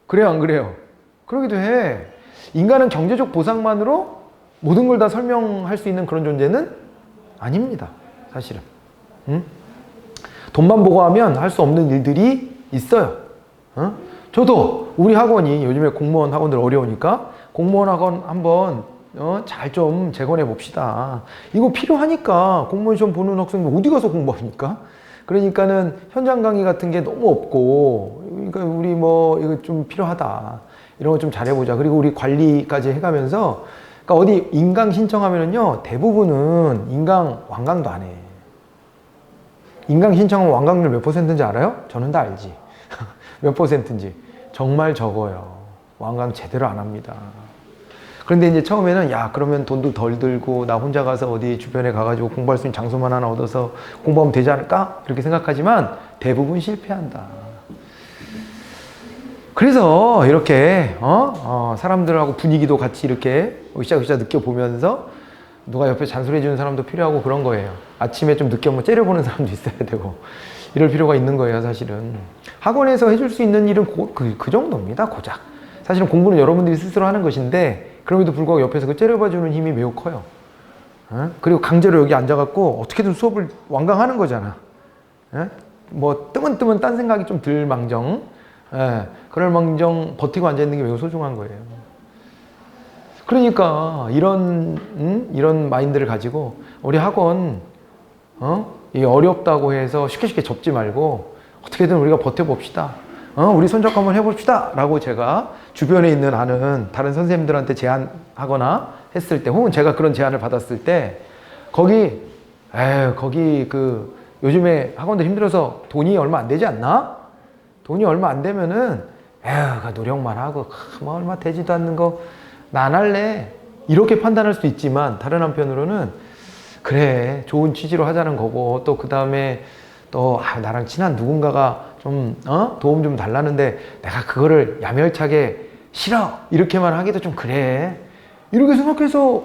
그래요, 안 그래요? 그러기도 해. 인간은 경제적 보상만으로 모든 걸 다 설명할 수 있는 그런 존재는 아닙니다. 사실은. 돈만 보고 하면 할 수 없는 일들이 있어요. 저도 우리 학원이 요즘에 공무원 학원들 어려우니까 공무원 학원 한번 잘 좀 재건해 봅시다. 이거 필요하니까 공무원 시험 보는 학생들 어디 가서 공부합니까? 그러니까는 현장 강의 같은 게 너무 없고 그러니까 우리 이거 좀 필요하다. 이런 거 좀 잘해보자. 그리고 우리 관리까지 해가면서 그러니까 어디 인강 신청하면은요 대부분은 인강 완강도 안 해. 인강 신청하면 완강률 몇 %인지 알아요? 저는 다 알지. 몇 %인지. 정말 적어요. 완강 제대로 안 합니다. 그런데 이제 처음에는 야, 그러면 돈도 덜 들고 나 혼자 가서 어디 주변에 가가지고 공부할 수 있는 장소만 하나 얻어서 공부하면 되지 않을까? 이렇게 생각하지만 대부분 실패한다. 그래서 이렇게 사람들하고 분위기도 같이 이렇게 으쌰으쌰 느껴보면서 누가 옆에 잔소리해주는 사람도 필요하고 그런 거예요. 아침에 좀 늦게 한번 째려보는 사람도 있어야 되고 이럴 필요가 있는 거예요. 사실은 학원에서 해줄 수 있는 일은 그 정도입니다. 고작 사실은 공부는 여러분들이 스스로 하는 것인데 그럼에도 불구하고 옆에서 그 째려봐주는 힘이 매우 커요. 그리고 강제로 여기 앉아갖고 어떻게든 수업을 완강하는 거잖아. 뭐 뜨문뜨문 딴 생각이 좀 들 망정, 그럴 망정 버티고 앉아있는 게 매우 소중한 거예요. 그러니까 이런 마인드를 가지고 우리 학원 이 어렵다고 해서 쉽게 접지 말고 어떻게든 우리가 버텨봅시다. 우리 손잡고 한번 해봅시다 라고 제가 주변에 있는 아는 다른 선생님들한테 제안하거나 했을 때 혹은 제가 그런 제안을 받았을 때 거기 그 요즘에 학원들 힘들어서 돈이 얼마 안 되지 않나? 돈이 얼마 안 되면은 노력만 하고 뭐 얼마 되지도 않는 거 나 안 할래 이렇게 판단할 수도 있지만 다른 한편으로는 그래 좋은 취지로 하자는 거고 또 그 다음에 또 나랑 친한 누군가가 좀 도움 좀 달라는데 내가 그거를 야멸차게 싫어 이렇게만 하기도 좀 그래 이렇게 생각해서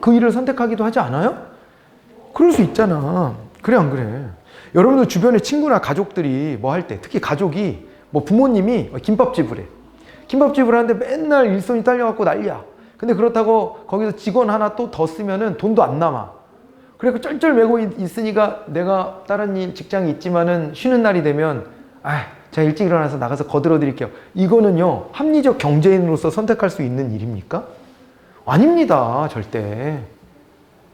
그 일을 선택하기도 하지 않아요? 그럴 수 있잖아. 그래 안 그래? 여러분들 주변에 친구나 가족들이 뭐 할 때 특히 가족이 뭐 부모님이 김밥집을 해. 김밥집을 하는데 맨날 일손이 딸려갖고 난리야. 근데 그렇다고 거기서 직원 하나 또 더 쓰면은 돈도 안 남아. 그래서 쩔쩔매고 있으니까 내가 다른 일 직장이 있지만은 쉬는 날이 되면 제가 일찍 일어나서 나가서 거들어 드릴게요. 이거는요 합리적 경제인으로서 선택할 수 있는 일입니까? 아닙니다. 절대.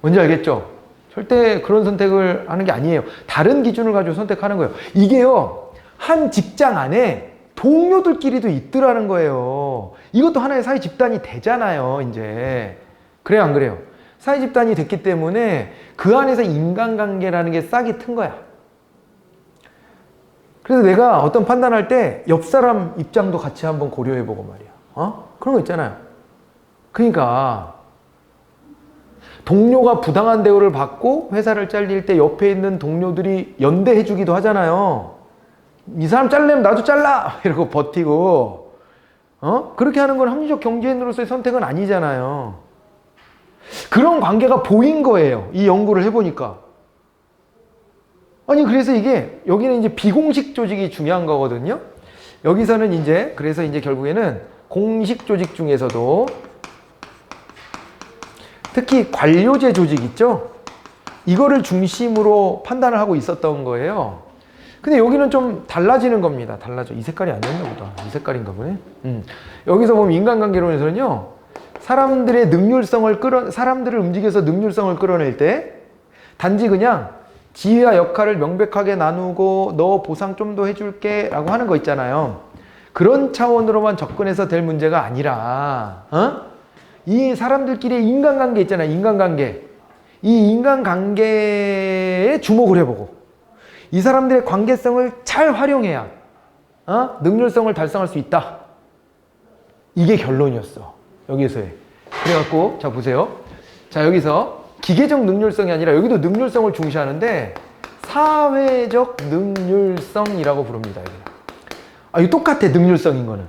뭔지 알겠죠? 절대 그런 선택을 하는 게 아니에요. 다른 기준을 가지고 선택하는 거예요. 이게요 한 직장 안에 동료들끼리도 있더라는 거예요. 이것도 하나의 사회 집단이 되잖아요. 이제 그래요 안 그래요? 사회 집단이 됐기 때문에 그 안에서 인간관계라는 게 싹이 튼 거야. 그래서 내가 어떤 판단할 때 옆 사람 입장도 같이 한번 고려해보고 말이야. 그런 거 있잖아요. 그러니까 동료가 부당한 대우를 받고 회사를 잘릴 때 옆에 있는 동료들이 연대해주기도 하잖아요. 이 사람 잘려면 나도 잘라! 이러고 버티고 그렇게 하는 건 합리적 경제인으로서의 선택은 아니잖아요. 그런 관계가 보인 거예요. 이 연구를 해보니까. 아니 그래서 이게 여기는 이제 비공식 조직이 중요한 거거든요. 여기서는 이제 그래서 이제 결국에는 공식 조직 중에서도 특히 관료제 조직 있죠? 이거를 중심으로 판단을 하고 있었던 거예요. 근데 여기는 좀 달라지는 겁니다. 달라져. 이 색깔이 아니었나 보다. 이 색깔인가 보네. 여기서 보면 인간관계론에서는요. 사람들의 능률성을 사람들을 움직여서 능률성을 끌어낼 때 단지 그냥 지위와 역할을 명백하게 나누고 너 보상 좀 더 해줄게 라고 하는 거 있잖아요. 그런 차원으로만 접근해서 될 문제가 아니라 이 사람들끼리의 인간관계 있잖아요. 인간관계. 이 인간관계에 주목을 해보고 이 사람들의 관계성을 잘 활용해야 능률성을 달성할 수 있다. 이게 결론이었어. 여기서의. 그래갖고 자 보세요. 자 여기서 기계적 능률성이 아니라 여기도 능률성을 중시하는데 사회적 능률성이라고 부릅니다. 이거 똑같아. 능률성인 거는.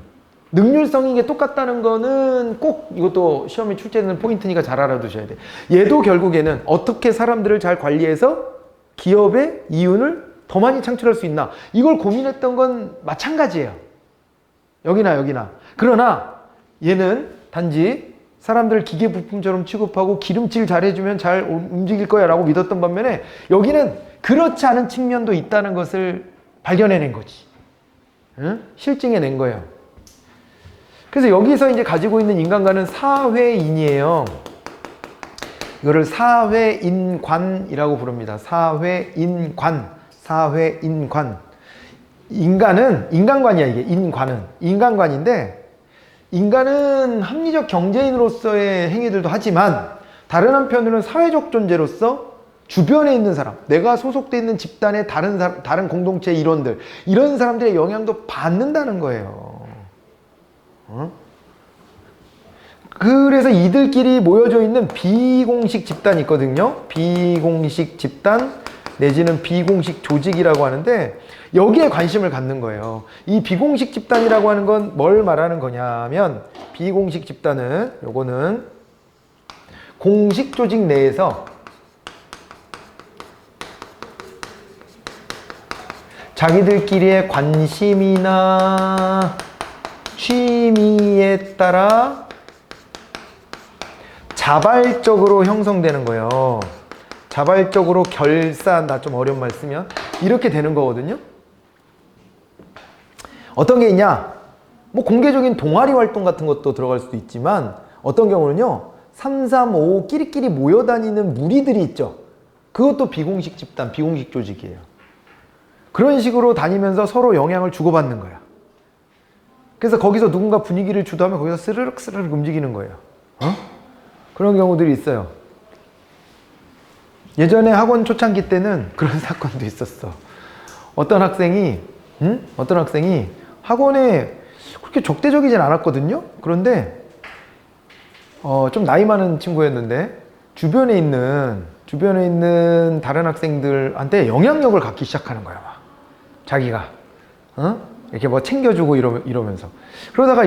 능률성인 게 똑같다는 거는 꼭 이것도 시험에 출제되는 포인트니까 잘 알아두셔야 돼. 얘도 결국에는 어떻게 사람들을 잘 관리해서 기업의 이윤을 더 많이 창출할 수 있나 이걸 고민했던 건 마찬가지예요. 여기나. 그러나 얘는 단지 사람들을 기계 부품처럼 취급하고 기름칠 잘해주면 잘 움직일 거야 라고 믿었던 반면에 여기는 그렇지 않은 측면도 있다는 것을 발견해낸 거지. 실증해낸 거예요. 그래서 여기서 이제 가지고 있는 인간관은 사회인이에요. 이거를 사회인관이라고 부릅니다. 사회인관. 인간관이야 이게. 인간관인데 인간은 합리적 경제인으로서의 행위들도 하지만 다른 한편으로는 사회적 존재로서 주변에 있는 사람, 내가 소속돼 있는 집단의 다른 공동체 일원들, 이런 사람들의 영향도 받는다는 거예요. 어? 그래서 이들끼리 모여져 있는 비공식 집단이 있거든요. 비공식 집단 내지는 비공식 조직이라고 하는데, 여기에 관심을 갖는 거예요. 이 비공식 집단이라고 하는 건 뭘 말하는 거냐면, 비공식 집단은 요거는 공식 조직 내에서 자기들끼리의 관심이나 취미에 따라 자발적으로 형성되는 거예요. 자발적으로 결사한다. 좀 어려운 말 쓰면 이렇게 되는 거거든요. 어떤 게 있냐? 뭐 공개적인 동아리 활동 같은 것도 들어갈 수도 있지만, 어떤 경우는요 335 끼리끼리 모여다니는 무리들이 있죠. 그것도 비공식 집단, 비공식 조직이에요. 그런 식으로 다니면서 서로 영향을 주고받는 거야. 그래서 거기서 누군가 분위기를 주도하면 거기서 스르륵 스르륵 움직이는 거예요. 그런 경우들이 있어요. 예전에 학원 초창기 때는 그런 사건도 있었어. 어떤 학생이 학원에 그렇게 적대적이진 않았거든요. 그런데 좀 나이 많은 친구였는데 주변에 있는 다른 학생들한테 영향력을 갖기 시작하는 거야. 막. 자기가 이렇게 뭐 챙겨주고 이러면서. 그러다가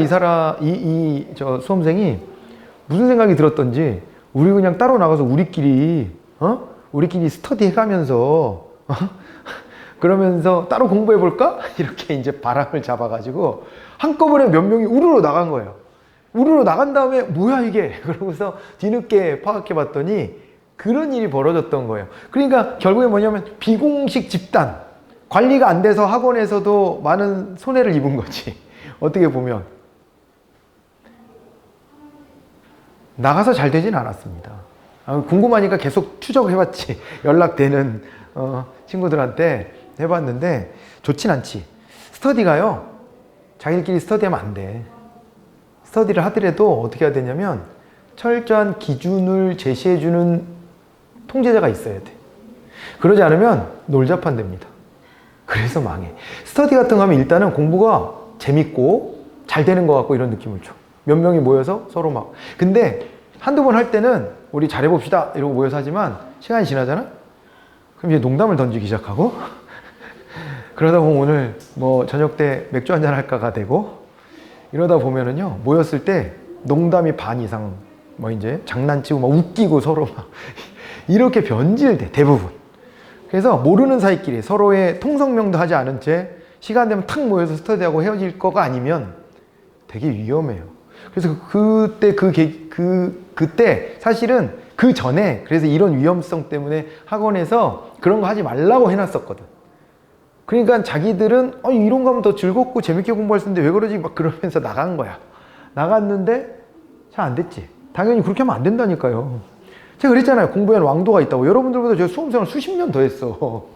저 수험생이 무슨 생각이 들었던지, 우리 그냥 따로 나가서 우리끼리 스터디 해가면서 그러면서 따로 공부해볼까? 이렇게 이제 바람을 잡아가지고 한꺼번에 몇 명이 우르르 나간 거예요. 우르르 나간 다음에 뭐야 이게? 그러고서 뒤늦게 파악해봤더니 그런 일이 벌어졌던 거예요. 그러니까 결국에 뭐냐면 비공식 집단, 관리가 안 돼서 학원에서도 많은 손해를 입은 거지. 어떻게 보면 나가서 잘 되진 않았습니다. 궁금하니까 계속 추적해봤지. 연락되는 친구들한테 해봤는데 좋진 않지. 스터디가요, 자기들끼리 스터디하면 안 돼. 스터디를 하더라도 어떻게 해야 되냐면 철저한 기준을 제시해주는 통제자가 있어야 돼. 그러지 않으면 놀자판 됩니다. 그래서 망해. 스터디 같은 거 하면 일단은 공부가 재밌고 잘 되는 것 같고 이런 느낌을 줘. 몇 명이 모여서 서로 막. 근데 한두 번 할 때는 우리 잘해봅시다 이러고 모여서 하지만 시간이 지나잖아? 그럼 이제 농담을 던지기 시작하고 그러다 보면 오늘 뭐 저녁 때 맥주 한잔 할까가 되고, 이러다 보면은요 모였을 때 농담이 반 이상 뭐 이제 장난치고 막 웃기고 서로 막 이렇게 변질돼 대부분. 그래서 모르는 사이끼리 서로의 통성명도 하지 않은 채 시간 되면 탁 모여서 스터디하고 헤어질 거가 아니면 되게 위험해요. 그래서 그때 사실은 그 전에 그래서 이런 위험성 때문에 학원에서 그런 거 하지 말라고 해놨었거든. 그러니까 자기들은 이런 거 하면 더 즐겁고 재밌게 공부할 수 있는데 왜 그러지? 막 그러면서 나간 거야. 나갔는데 잘 안 됐지. 당연히 그렇게 하면 안 된다니까요. 제가 그랬잖아요. 공부에는 왕도가 있다고. 여러분들보다 제가 수험생활 수십 년 더 했어.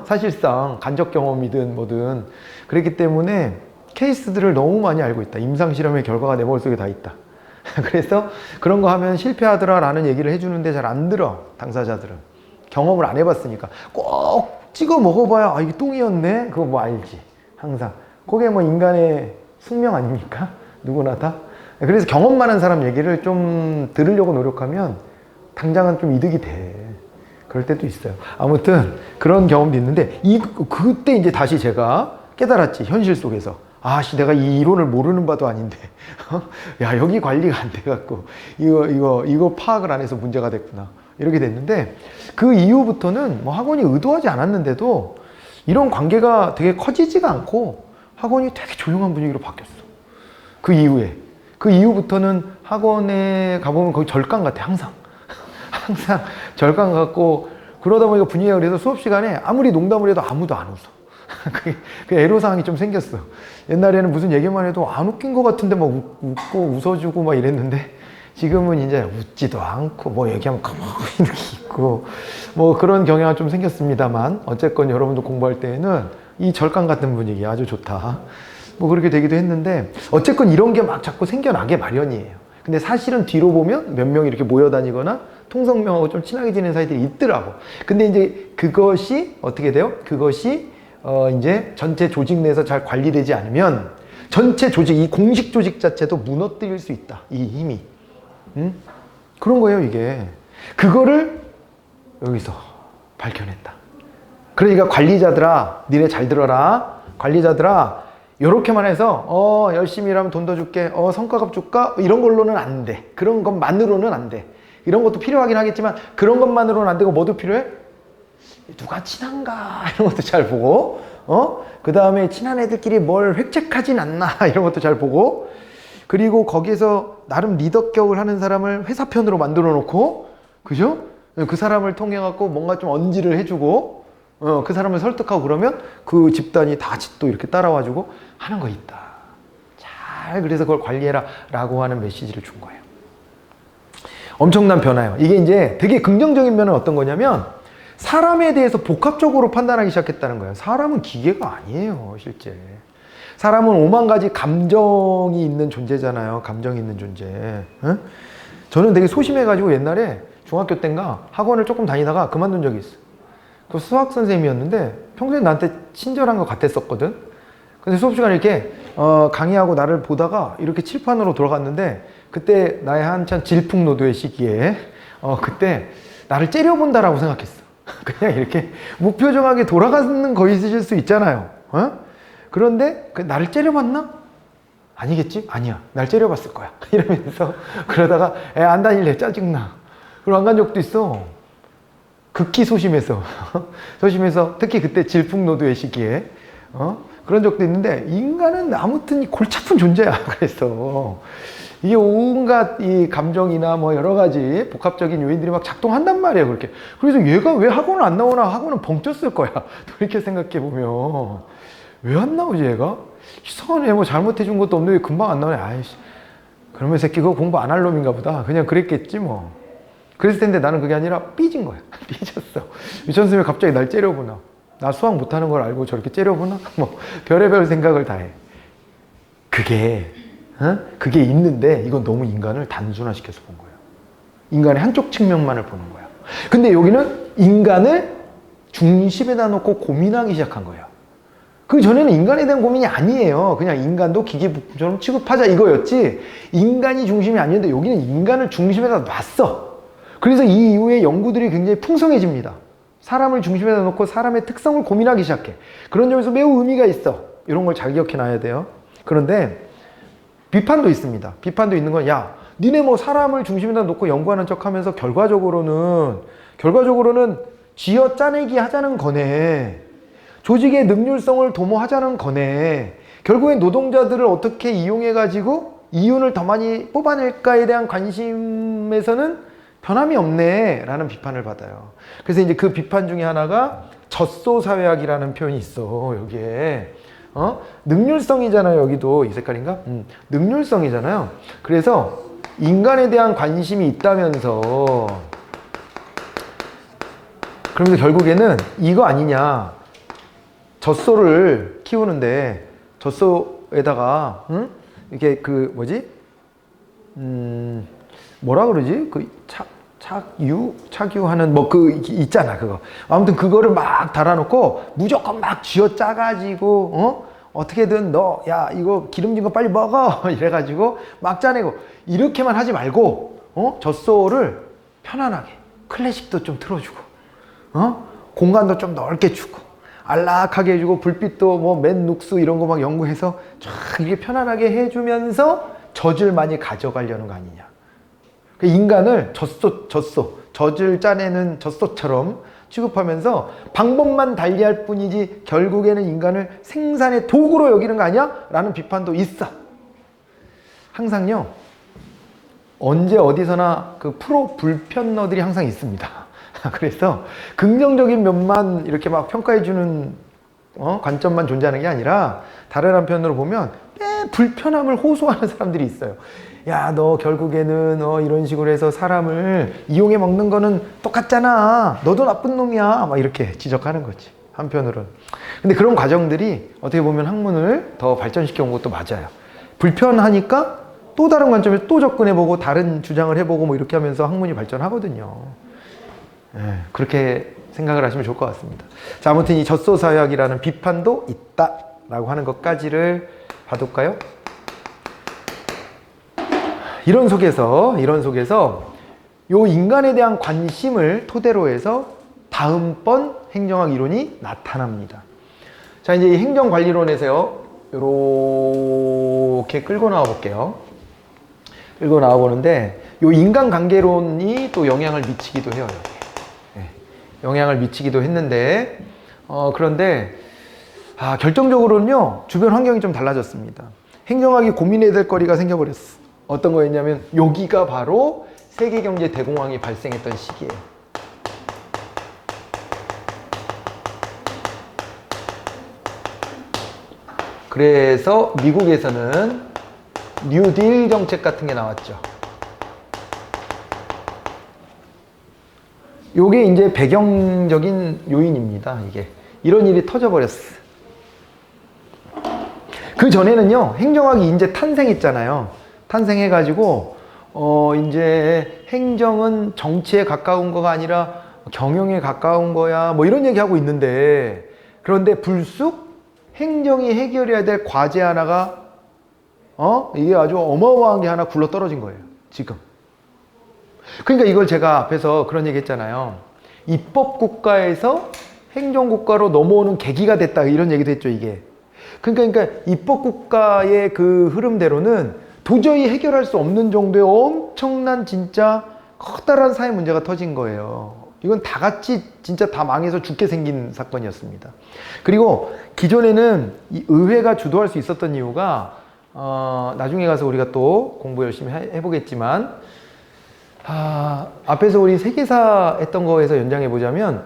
사실상 간접 경험이든 뭐든. 그랬기 때문에 케이스들을 너무 많이 알고 있다. 임상실험의 결과가 내 머릿속에 다 있다. 그래서 그런 거 하면 실패하더라 라는 얘기를 해주는데 잘 안 들어. 당사자들은. 경험을 안 해봤으니까. 꼭 찍어 먹어봐야 이게 똥이었네? 그거 뭐 알지. 항상. 그게 뭐 인간의 숙명 아닙니까? 누구나 다. 그래서 경험 많은 사람 얘기를 좀 들으려고 노력하면 당장은 좀 이득이 돼. 그럴 때도 있어요. 아무튼 그런 경험도 있는데 그때 이제 다시 제가 깨달았지. 현실 속에서. 내가 이 이론을 모르는 바도 아닌데 야 여기 관리가 안 돼갖고 이거 파악을 안 해서 문제가 됐구나. 이렇게 됐는데 그 이후부터는 뭐 학원이 의도하지 않았는데도 이런 관계가 되게 커지지가 않고 학원이 되게 조용한 분위기로 바뀌었어. 그 이후부터는 학원에 가보면 거의 절간 같아. 항상 절간 같고, 그러다 보니까 분위기가, 그래서 수업 시간에 아무리 농담을 해도 아무도 안 웃어. 그 애로사항이 좀 생겼어. 옛날에는 무슨 얘기만 해도 안 웃긴 것 같은데 막 웃고 웃어주고 막 이랬는데 지금은 이제 웃지도 않고 뭐 얘기하면 가만히 이렇게 있고 뭐 그런 경향이 좀 생겼습니다만, 어쨌건 여러분도 공부할 때에는 이 절간 같은 분위기 아주 좋다. 뭐 그렇게 되기도 했는데, 어쨌건 이런 게 막 자꾸 생겨나게 마련이에요. 근데 사실은 뒤로 보면 몇 명이 이렇게 모여다니거나 통성명하고 좀 친하게 지내는 사이들이 있더라고. 근데 이제 그것이 어떻게 돼요? 그것이 이제 전체 조직 내에서 잘 관리되지 않으면 전체 조직, 이 공식 조직 자체도 무너뜨릴 수 있다. 이 힘이. 그런 거예요, 이게. 그거를 여기서 밝혀냈다. 그러니까 관리자들아, 니네 잘 들어라. 관리자들아, 요렇게만 해서 열심히 일하면 돈 더 줄게, 성과급 줄까? 이런 걸로는 안 돼. 그런 것만으로는 안 돼. 이런 것도 필요하긴 하겠지만 그런 것만으로는 안 되고 뭐도 필요해? 누가 친한가 이런 것도 잘 보고, 그 다음에 친한 애들끼리 뭘 획책하진 않나 이런 것도 잘 보고, 그리고 거기에서 나름 리더격을 하는 사람을 회사편으로 만들어 놓고, 그죠? 그 사람을 통해 갖고 뭔가 좀 언지를 해주고, 그 사람을 설득하고 그러면 그 집단이 다 같이 또 이렇게 따라와주고 하는 거 있다. 잘 그래서 그걸 관리해라 라고 하는 메시지를 준 거예요. 엄청난 변화예요. 이게 이제 되게 긍정적인 면은 어떤 거냐면 사람에 대해서 복합적으로 판단하기 시작했다는 거예요. 사람은 기계가 아니에요, 실제. 사람은 5만 가지 감정이 있는 존재잖아요. 감정이 있는 존재. 응? 저는 되게 소심해가지고 옛날에 중학교 때인가 학원을 조금 다니다가 그만둔 적이 있어요. 그 수학 선생님이었는데 평소에 나한테 친절한 것 같았었거든. 근데 수업 시간에 이렇게 강의하고 나를 보다가 이렇게 칠판으로 돌아갔는데 그때 나의 한참 질풍노도의 시기에 그때 나를 째려본다라고 생각했어. 그냥 이렇게 무표정하게 돌아가는 거 있으실 수 있잖아요. 그런데 나를 째려봤나? 아니겠지? 아니야. 날 째려봤을 거야. 이러면서 그러다가 안 다닐래. 짜증나. 그리고 안 간 적도 있어. 극히 소심해서 소심해서 특히 그때 질풍노도의 시기에 그런 적도 있는데, 인간은 아무튼 골치 아픈 존재야. 그래서 이게 온갖 이 감정이나 뭐 여러 가지 복합적인 요인들이 막 작동한단 말이에요. 그렇게. 그래서 얘가 왜 학원을 안 나오나, 학원은 벙쪘을 거야. 이렇게 생각해 보면 왜 안 나오지 얘가? 이상하네. 뭐 잘못해 준 것도 없는데 왜 금방 안 나오네. 아이씨, 그러면 새끼 그거 공부 안 할 놈인가 보다. 그냥 그랬겠지 뭐. 그랬을 텐데 나는 그게 아니라 삐진 거야. 삐졌어. 유천 선생님이 갑자기 날 째려보나. 나 수학 못하는 걸 알고 저렇게 째려보나? 뭐 별의별 생각을 다 해. 그게 있는데 이건 너무 인간을 단순화시켜서 본 거예요. 인간의 한쪽 측면만을 보는 거야. 근데 여기는 인간을 중심에다 놓고 고민하기 시작한 거예요. 그 전에는 인간에 대한 고민이 아니에요. 그냥 인간도 기계 부품처럼 취급하자 이거였지, 인간이 중심이 아니었는데 여기는 인간을 중심에다 놨어. 그래서 이 이후에 연구들이 굉장히 풍성해집니다. 사람을 중심에다 놓고 사람의 특성을 고민하기 시작해. 그런 점에서 매우 의미가 있어. 이런 걸 잘 기억해 놔야 돼요. 그런데 비판도 있습니다. 비판도 있는 건, 야, 니네 뭐 사람을 중심에다 놓고 연구하는 척 하면서 결과적으로는 쥐어 짜내기 하자는 거네. 조직의 능률성을 도모하자는 거네. 결국엔 노동자들을 어떻게 이용해가지고 이윤을 더 많이 뽑아낼까에 대한 관심에서는 변함이 없네 라는 비판을 받아요. 그래서 이제 그 비판 중에 하나가 젖소사회학이라는 표현이 있어. 여기에 능률성이잖아요. 여기도 이 색깔인가? 능률성이잖아요. 그래서 인간에 대한 관심이 있다면서, 그러면서 결국에는 이거 아니냐, 젖소를 키우는데 젖소에다가 이렇게 그 뭐지, 뭐라 그러지? 그 착유하는 뭐 그 있잖아, 그거. 아무튼 그거를 막 달아놓고 무조건 막 쥐어 짜가지고 어떻게든 너, 야, 이거 기름진 거 빨리 먹어 이래가지고 막 짜내고, 이렇게만 하지 말고 젖소를 편안하게 클래식도 좀 틀어주고 공간도 좀 넓게 주고 안락하게 해주고 불빛도 뭐 맨 눅스 이런 거 막 연구해서 쫙 이렇게 편안하게 해주면서 젖을 많이 가져가려는 거 아니냐. 인간을 젖을 짜내는 젖소처럼 취급하면서 방법만 달리할 뿐이지 결국에는 인간을 생산의 도구로 여기는 거 아니야? 라는 비판도 있어. 항상요, 언제 어디서나 그 프로 불편러들이 항상 있습니다. 그래서 긍정적인 면만 이렇게 막 평가해주는 관점만 존재하는 게 아니라, 다른 한편으로 보면 불편함을 호소하는 사람들이 있어요. 야, 너 결국에는 이런 식으로 해서 사람을 이용해 먹는 거는 똑같잖아. 너도 나쁜 놈이야. 막 이렇게 지적하는 거지, 한편으로는. 근데 그런 과정들이 어떻게 보면 학문을 더 발전시켜 온 것도 맞아요. 불편하니까 또 다른 관점에서 또 접근해보고 다른 주장을 해보고 뭐 이렇게 하면서 학문이 발전하거든요. 그렇게 생각을 하시면 좋을 것 같습니다. 자, 아무튼 이 젖소사약이라는 비판도 있다라고 하는 것까지를 봐둘까요? 이런 속에서 요 인간에 대한 관심을 토대로 해서 다음번 행정학 이론이 나타납니다. 자, 이제 이 행정관리론에서요, 요렇게 끌고 나와 볼게요. 끌고 나와 보는데, 요 인간관계론이 또 영향을 미치기도 해요. 영향을 미치기도 했는데, 그런데, 결정적으로는요, 주변 환경이 좀 달라졌습니다. 행정학이 고민해야 될 거리가 생겨버렸어. 어떤 거였냐면, 여기가 바로 세계경제 대공황이 발생했던 시기예요. 그래서 미국에서는 뉴딜 정책 같은 게 나왔죠. 요게 이제 배경적인 요인입니다. 이게 이런 일이 터져버렸어. 그 전에는요, 행정학이 이제 탄생했잖아요. 탄생해가지고 이제 행정은 정치에 가까운 거가 아니라 경영에 가까운 거야, 뭐 이런 얘기하고 있는데, 그런데 불쑥 행정이 해결해야 될 과제 하나가 이게 아주 어마어마한 게 하나 굴러 떨어진 거예요, 지금. 그러니까 이걸 제가 앞에서 그런 얘기 했잖아요. 입법국가에서 행정국가로 넘어오는 계기가 됐다, 이런 얘기도 했죠, 이게. 그러니까 입법국가의 그 흐름대로는 도저히 해결할 수 없는 정도의 엄청난 진짜 커다란 사회 문제가 터진 거예요. 이건 다 같이 진짜 다 망해서 죽게 생긴 사건이었습니다. 그리고 기존에는 이 의회가 주도할 수 있었던 이유가 나중에 가서 우리가 또 공부 열심히 해보겠지만, 앞에서 우리 세계사 했던 거에서 연장해 보자면,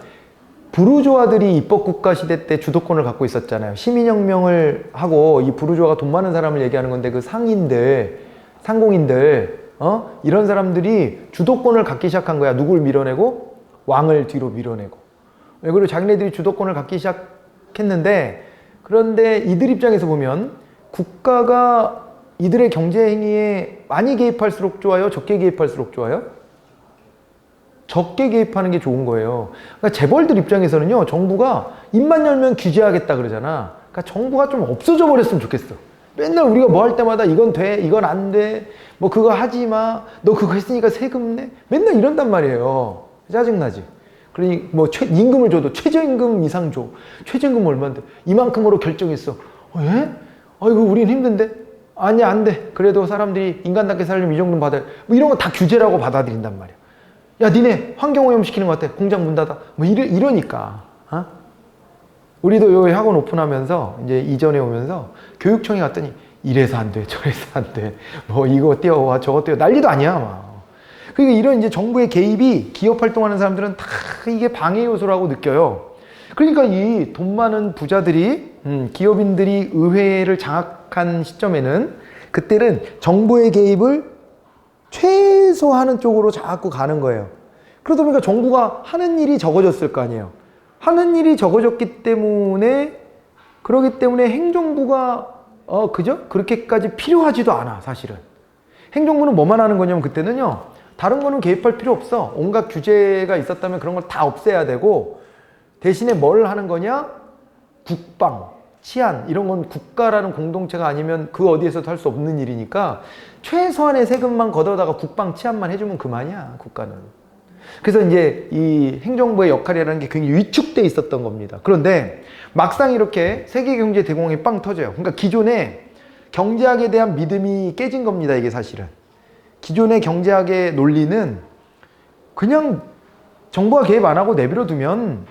부르주아들이 입법국가 시대 때 주도권을 갖고 있었잖아요. 시민혁명을 하고, 이 부르주아가 돈 많은 사람을 얘기하는 건데, 그 상인들, 상공인들, 이런 사람들이 주도권을 갖기 시작한 거야. 누굴 밀어내고? 왕을 뒤로 밀어내고. 그리고 자기네들이 주도권을 갖기 시작했는데, 그런데 이들 입장에서 보면 국가가 이들의 경제 행위에 많이 개입할수록 좋아요? 적게 개입할수록 좋아요? 적게 개입하는 게 좋은 거예요. 그러니까 재벌들 입장에서는요, 정부가 입만 열면 규제하겠다 그러잖아. 그러니까 정부가 좀 없어져 버렸으면 좋겠어. 맨날 우리가 뭐 할 때마다 이건 돼, 이건 안 돼, 뭐 그거 하지 마, 너 그거 했으니까 세금 내, 맨날 이런단 말이에요. 짜증나지. 그러니 뭐 임금을 줘도 최저임금 이상 줘. 최저임금 얼마인데? 이만큼으로 결정했어. 예? 아이고 우린 힘든데? 아니 안 돼. 그래도 사람들이 인간답게 살려면 이 정도는 받아야, 뭐 이런 거 다 규제라고 받아들인단 말이야. 야 니네 환경오염 시키는 것 같아. 공장 문 닫아. 뭐 이러니까. 우리도 여기 학원 오픈하면서 이제 이전에 오면서 교육청에 갔더니 이래서 안 돼, 저래서 안 돼, 뭐 이거 띄워와 저거 띄워, 난리도 아니야 막. 그러니까 이런 이제 정부의 개입이 기업 활동하는 사람들은 다 이게 방해 요소라고 느껴요. 그러니까 이 돈 많은 부자들이 기업인들이 의회를 장악한 시점에는, 그때는 정부의 개입을 최소화하는 쪽으로 자꾸 가는 거예요. 그러다 보니까 정부가 하는 일이 적어졌을 거 아니에요. 하는 일이 적어졌기 때문에, 그러기 때문에 행정부가 그죠? 그렇게까지 필요하지도 않아, 사실은. 행정부는 뭐만 하는 거냐면, 그때는요, 다른 거는 개입할 필요 없어. 온갖 규제가 있었다면 그런 걸 다 없애야 되고, 대신에 뭘 하는 거냐? 국방, 치안, 이런 건 국가라는 공동체가 아니면 그 어디에서도 할 수 없는 일이니까 최소한의 세금만 걷어다가 국방, 치안만 해주면 그만이야, 국가는. 그래서 이제 이 행정부의 역할이라는 게 굉장히 위축돼 있었던 겁니다. 그런데 막상 이렇게 세계 경제 대공황이 빵 터져요. 그러니까 기존의 경제학에 대한 믿음이 깨진 겁니다, 이게 사실은. 기존의 경제학의 논리는 그냥 정부가 개입 안 하고 내버려 두면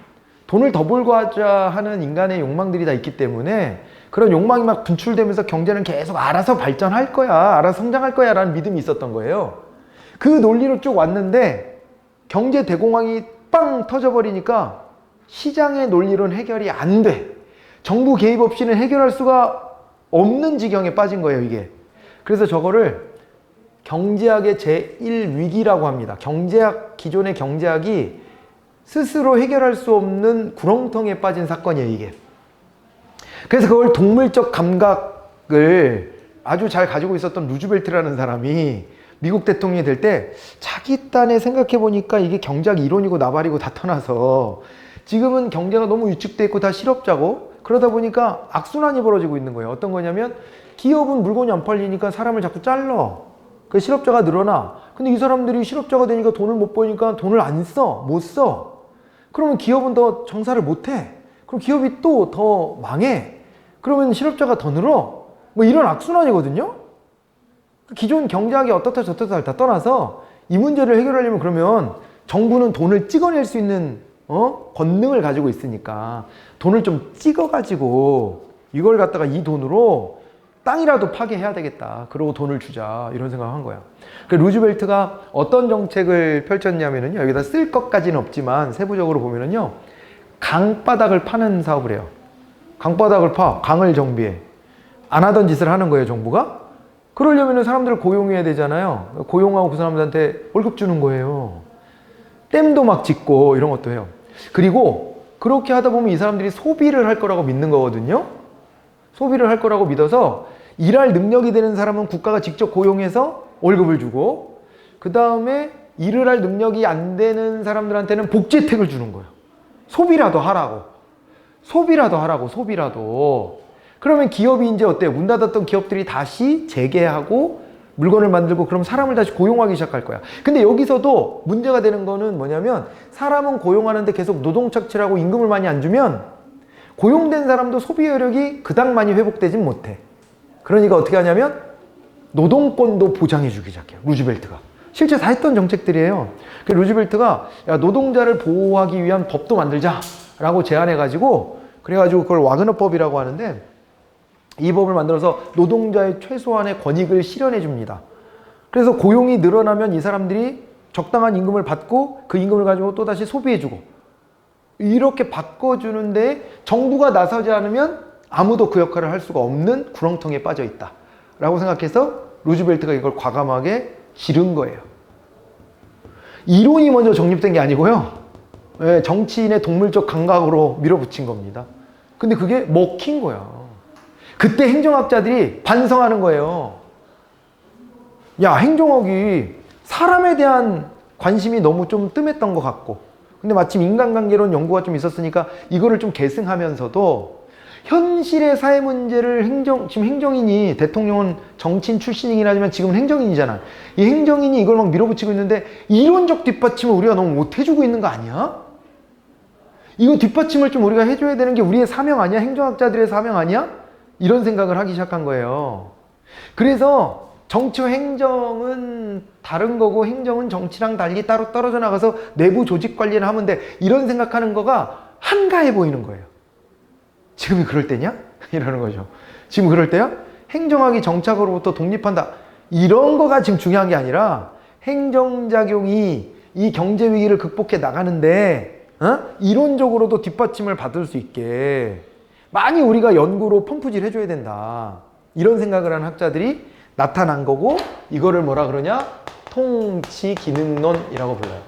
돈을 더 벌고 하자 하는 인간의 욕망들이 다 있기 때문에, 그런 욕망이 막 분출되면서 경제는 계속 알아서 발전할 거야, 알아서 성장할 거야 라는 믿음이 있었던 거예요. 그 논리로 쭉 왔는데 경제 대공황이 빵 터져버리니까 시장의 논리로는 해결이 안 돼. 정부 개입 없이는 해결할 수가 없는 지경에 빠진 거예요, 이게. 그래서 저거를 경제학의 제1위기라고 합니다. 기존의 경제학이 스스로 해결할 수 없는 구렁텅이에 빠진 사건이에요, 이게. 그래서 그걸 동물적 감각을 아주 잘 가지고 있었던 루즈벨트라는 사람이 미국 대통령이 될 때 자기 딴에 생각해 보니까 이게 경제학 이론이고 나발이고 다 떠나서 지금은 경제가 너무 위축돼 있고 다 실업자고 그러다 보니까 악순환이 벌어지고 있는 거예요. 어떤 거냐면 기업은 물건이 안 팔리니까 사람을 자꾸 잘라. 그 실업자가 늘어나. 근데 이 사람들이 실업자가 되니까 돈을 못 버니까 돈을 안 써. 못 써. 그러면 기업은 더 정사를 못 해. 그럼 기업이 또 더 망해. 그러면 실업자가 더 늘어. 뭐 이런 악순환이거든요. 기존 경제학이 어떻다 저떻다 다 떠나서 이 문제를 해결하려면 그러면 정부는 돈을 찍어낼 수 있는 권능을 가지고 있으니까 돈을 좀 찍어가지고 이걸 갖다가 이 돈으로 땅이라도 파괴해야 되겠다. 그러고 돈을 주자. 이런 생각을 한 거야. 루즈벨트가 어떤 정책을 펼쳤냐면요. 여기다 쓸 것까지는 없지만 세부적으로 보면은요. 강바닥을 파는 사업을 해요. 강바닥을 파. 강을 정비해. 안 하던 짓을 하는 거예요, 정부가. 그러려면 사람들을 고용해야 되잖아요. 고용하고 그 사람들한테 월급 주는 거예요. 댐도 막 짓고 이런 것도 해요. 그리고 그렇게 하다 보면 이 사람들이 소비를 할 거라고 믿는 거거든요. 소비를 할 거라고 믿어서 일할 능력이 되는 사람은 국가가 직접 고용해서 월급을 주고 그 다음에 일을 할 능력이 안 되는 사람들한테는 복지 혜택을 주는 거예요. 소비라도 하라고. 소비라도 하라고. 소비라도. 그러면 기업이 이제 어때요? 문 닫았던 기업들이 다시 재개하고 물건을 만들고 그럼 사람을 다시 고용하기 시작할 거야. 근데 여기서도 문제가 되는 거는 뭐냐면 사람은 고용하는데 계속 노동 착취를 하고 임금을 많이 안 주면 고용된 사람도 소비 여력이 그닥 많이 회복되진 못해. 그러니까 어떻게 하냐면 노동권도 보장해 주기 시작해요. 루즈벨트가. 실제 다 했던 정책들이에요. 루즈벨트가 야, 노동자를 보호하기 위한 법도 만들자라고 제안해가지고 그래가지고 그걸 와그너법이라고 하는데 이 법을 만들어서 노동자의 최소한의 권익을 실현해 줍니다. 그래서 고용이 늘어나면 이 사람들이 적당한 임금을 받고 그 임금을 가지고 또다시 소비해 주고 이렇게 바꿔주는데 정부가 나서지 않으면 아무도 그 역할을 할 수가 없는 구렁텅이에 빠져 있다 라고 생각해서 루즈벨트가 이걸 과감하게 지른 거예요. 이론이 먼저 정립된 게 아니고요. 정치인의 동물적 감각으로 밀어붙인 겁니다. 근데 그게 먹힌 거야. 그때 행정학자들이 반성하는 거예요. 야, 행정학이 사람에 대한 관심이 너무 좀 뜸했던 것 같고 근데 마침 인간관계론 연구가 좀 있었으니까 이거를 좀 계승하면서도 현실의 사회 문제를 지금 행정인이 대통령은 정치인 출신이긴 하지만 지금은 행정인이잖아. 이 행정인이 이걸 막 밀어붙이고 있는데 이론적 뒷받침을 우리가 너무 못 해주고 있는 거 아니야? 이거 뒷받침을 좀 우리가 해줘야 되는 게 우리의 사명 아니야? 행정학자들의 사명 아니야? 이런 생각을 하기 시작한 거예요. 그래서 정치와 행정은 다른 거고 행정은 정치랑 달리 따로 떨어져 나가서 내부 조직 관리를 하면 돼. 이런 생각하는 거가 한가해 보이는 거예요. 지금이 그럴 때냐? 이러는 거죠. 지금 그럴 때야? 행정학이 정착으로부터 독립한다. 이런 거가 지금 중요한 게 아니라 행정작용이 이 경제 위기를 극복해 나가는데 이론적으로도 뒷받침을 받을 수 있게 많이 우리가 연구로 펌프질 해줘야 된다. 이런 생각을 하는 학자들이 나타난 거고 이거를 뭐라 그러냐? 통치기능론이라고 불러요.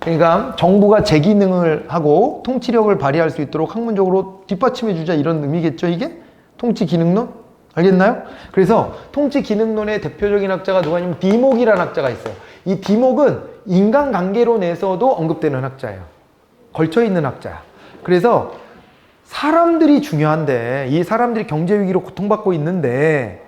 그러니까 정부가 제 기능을 하고 통치력을 발휘할 수 있도록 학문적으로 뒷받침해 주자 이런 의미겠죠 이게? 통치기능론? 알겠나요? 그래서 통치기능론의 대표적인 학자가 누가냐면 디목이라는 학자가 있어요. 이 디목은 인간관계론에서도 언급되는 학자예요. 걸쳐있는 학자야. 그래서 사람들이 중요한데 이 사람들이 경제위기로 고통받고 있는데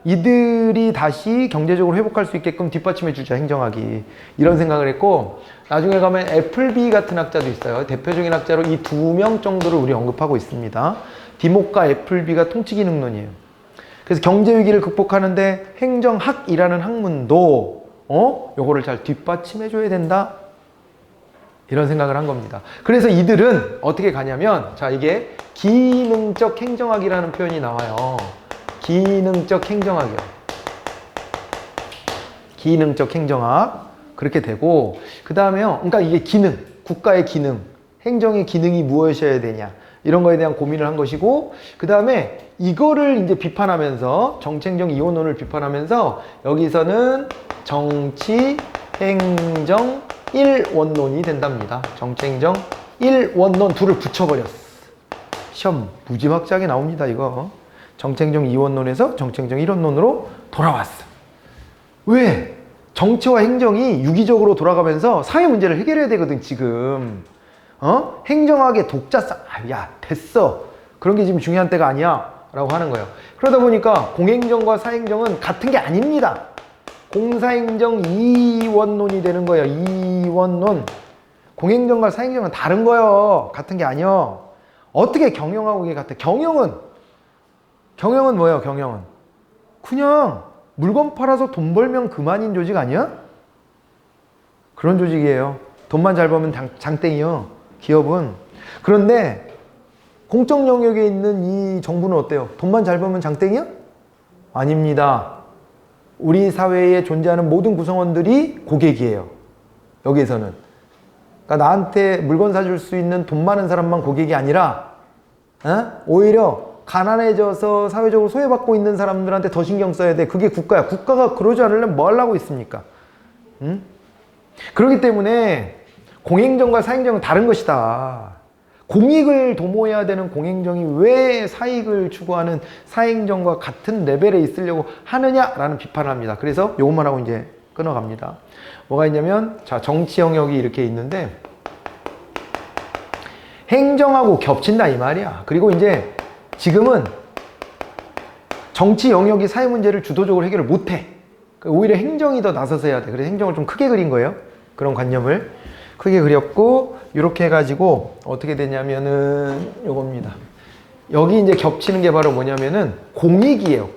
이들이 다시 경제적으로 회복할 수 있게끔 뒷받침해 주자 행정학이 이런 생각을 했고 나중에 가면 애플비 같은 학자도 있어요. 대표적인 학자로 이 두 명 정도를 우리 언급하고 있습니다. 디목과 애플비가 통치기능론이에요. 그래서 경제위기를 극복하는데 행정학이라는 학문도 요거를 잘 뒷받침해 줘야 된다 이런 생각을 한 겁니다. 그래서 이들은 어떻게 가냐면 자 이게 기능적 행정학이라는 표현이 나와요. 기능적 행정학이요. 기능적 행정학 그렇게 되고 그 다음에요. 그러니까 이게 기능, 국가의 기능, 행정의 기능이 무엇이어야 되냐 이런 거에 대한 고민을 한 것이고 그 다음에 이거를 이제 비판하면서 정치행정 이원론을 비판하면서 여기서는 정치, 행정, 일원론이 된답니다. 정치행정, 일원론 둘을 붙여버렸어. 시험 무지막지하게 나옵니다 이거. 정책행정 이원론에서 정책행정 일원론으로 돌아왔어. 왜? 정치와 행정이 유기적으로 돌아가면서 사회 문제를 해결해야 되거든, 지금. 행정학의 독자성, 야, 됐어. 그런 게 지금 중요한 때가 아니야. 라고 하는 거예요. 그러다 보니까 공행정과 사행정은 같은 게 아닙니다. 공사행정 이원론이 되는 거예요. 이원론. 공행정과 사행정은 다른 거예요. 같은 게 아니야. 어떻게 경영하고 이게 같아? 경영은 뭐예요? 경영은 그냥 물건 팔아서 돈 벌면 그만인 조직 아니야? 그런 조직이에요. 돈만 잘 벌면 장땡이요, 기업은. 그런데 공적 영역에 있는 이 정부는 어때요? 돈만 잘 벌면 장땡이야? 아닙니다. 우리 사회에 존재하는 모든 구성원들이 고객이에요. 여기에서는. 그러니까 나한테 물건 사줄 수 있는 돈 많은 사람만 고객이 아니라 오히려 가난해져서 사회적으로 소외받고 있는 사람들한테 더 신경 써야 돼. 그게 국가야. 국가가 그러지 않으려면 뭐 하려고 있습니까? 그렇기 때문에 공행정과 사행정은 다른 것이다. 공익을 도모해야 되는 공행정이 왜 사익을 추구하는 사행정과 같은 레벨에 있으려고 하느냐라는 비판을 합니다. 그래서 이것만 하고 이제 끊어갑니다. 뭐가 있냐면, 자, 정치 영역이 이렇게 있는데 행정하고 겹친다 이 말이야. 그리고 이제 지금은 정치 영역이 사회 문제를 주도적으로 해결을 못해. 오히려 행정이 더 나서서 해야 돼. 그래서 행정을 좀 크게 그린 거예요. 그런 관념을 크게 그렸고, 이렇게 해가지고 어떻게 되냐면은 요겁니다. 여기 이제 겹치는 게 바로 뭐냐면은 공익이에요.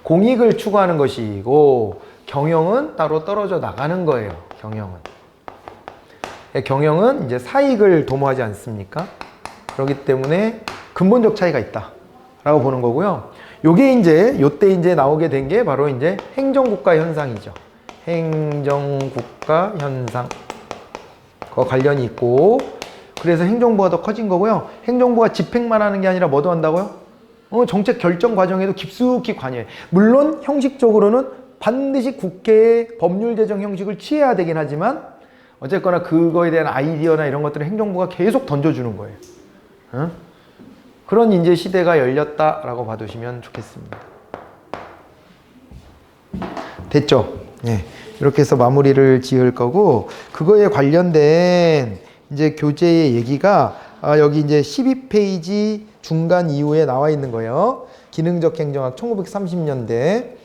공익을 추구하는 것이고, 경영은 따로 떨어져 나가는 거예요. 경영은 이제 사익을 도모하지 않습니까? 그렇기 때문에 근본적 차이가 있다라고 보는 거고요. 요게 이제 요때 이제 나오게 된 게 바로 이제 행정국가 현상이죠. 행정국가 현상. 그 관련이 있고, 그래서 행정부가 더 커진 거고요. 행정부가 집행만 하는 게 아니라 뭐도 한다고요? 정책 결정 과정에도 깊숙이 관여해. 물론 형식적으로는 반드시 국회의 법률 제정 형식을 취해야 되긴 하지만 어쨌거나 그거에 대한 아이디어나 이런 것들을 행정부가 계속 던져주는 거예요. 그런 이제 시대가 열렸다라고 봐두시면 좋겠습니다. 됐죠? 네. 이렇게 해서 마무리를 지을 거고, 그거에 관련된 이제 교재의 얘기가 여기 이제 12페이지 중간 이후에 나와 있는 거예요. 기능적 행정학 1930년대.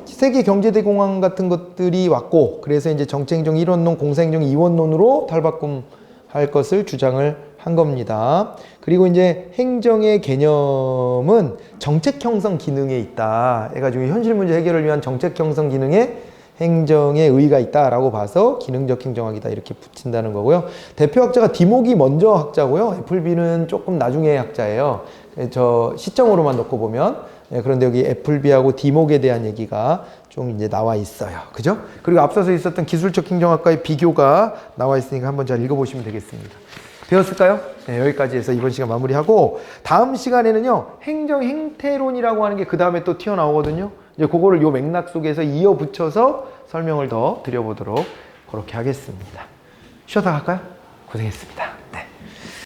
세계경제대공황 같은 것들이 왔고, 그래서 이제 정책행정 1원론, 공사행정 2원론으로 탈바꿈할 것을 주장을 한 겁니다. 그리고 이제 행정의 개념은 정책 형성 기능에 있다 해가지고 현실 문제 해결을 위한 정책 형성 기능에 행정의 의의가 있다라고 봐서 기능적 행정학이다 이렇게 붙인다는 거고요. 대표 학자가 디목이 먼저 학자고요. 애플비는 조금 나중에 학자예요. 저 시점으로만 놓고 보면. 그런데 여기 애플비하고 디목에 대한 얘기가 좀 이제 나와 있어요. 그죠? 그리고 앞서서 있었던 기술적 행정학과의 비교가 나와 있으니까 한번 잘 읽어보시면 되겠습니다. 되었을까요? 네, 여기까지 해서 이번 시간 마무리하고, 다음 시간에는요, 행정 행태론이라고 하는 게 그 다음에 또 튀어나오거든요. 이제 그거를 요 맥락 속에서 이어 붙여서 설명을 더 드려보도록 그렇게 하겠습니다. 쉬었다 갈까요? 고생했습니다.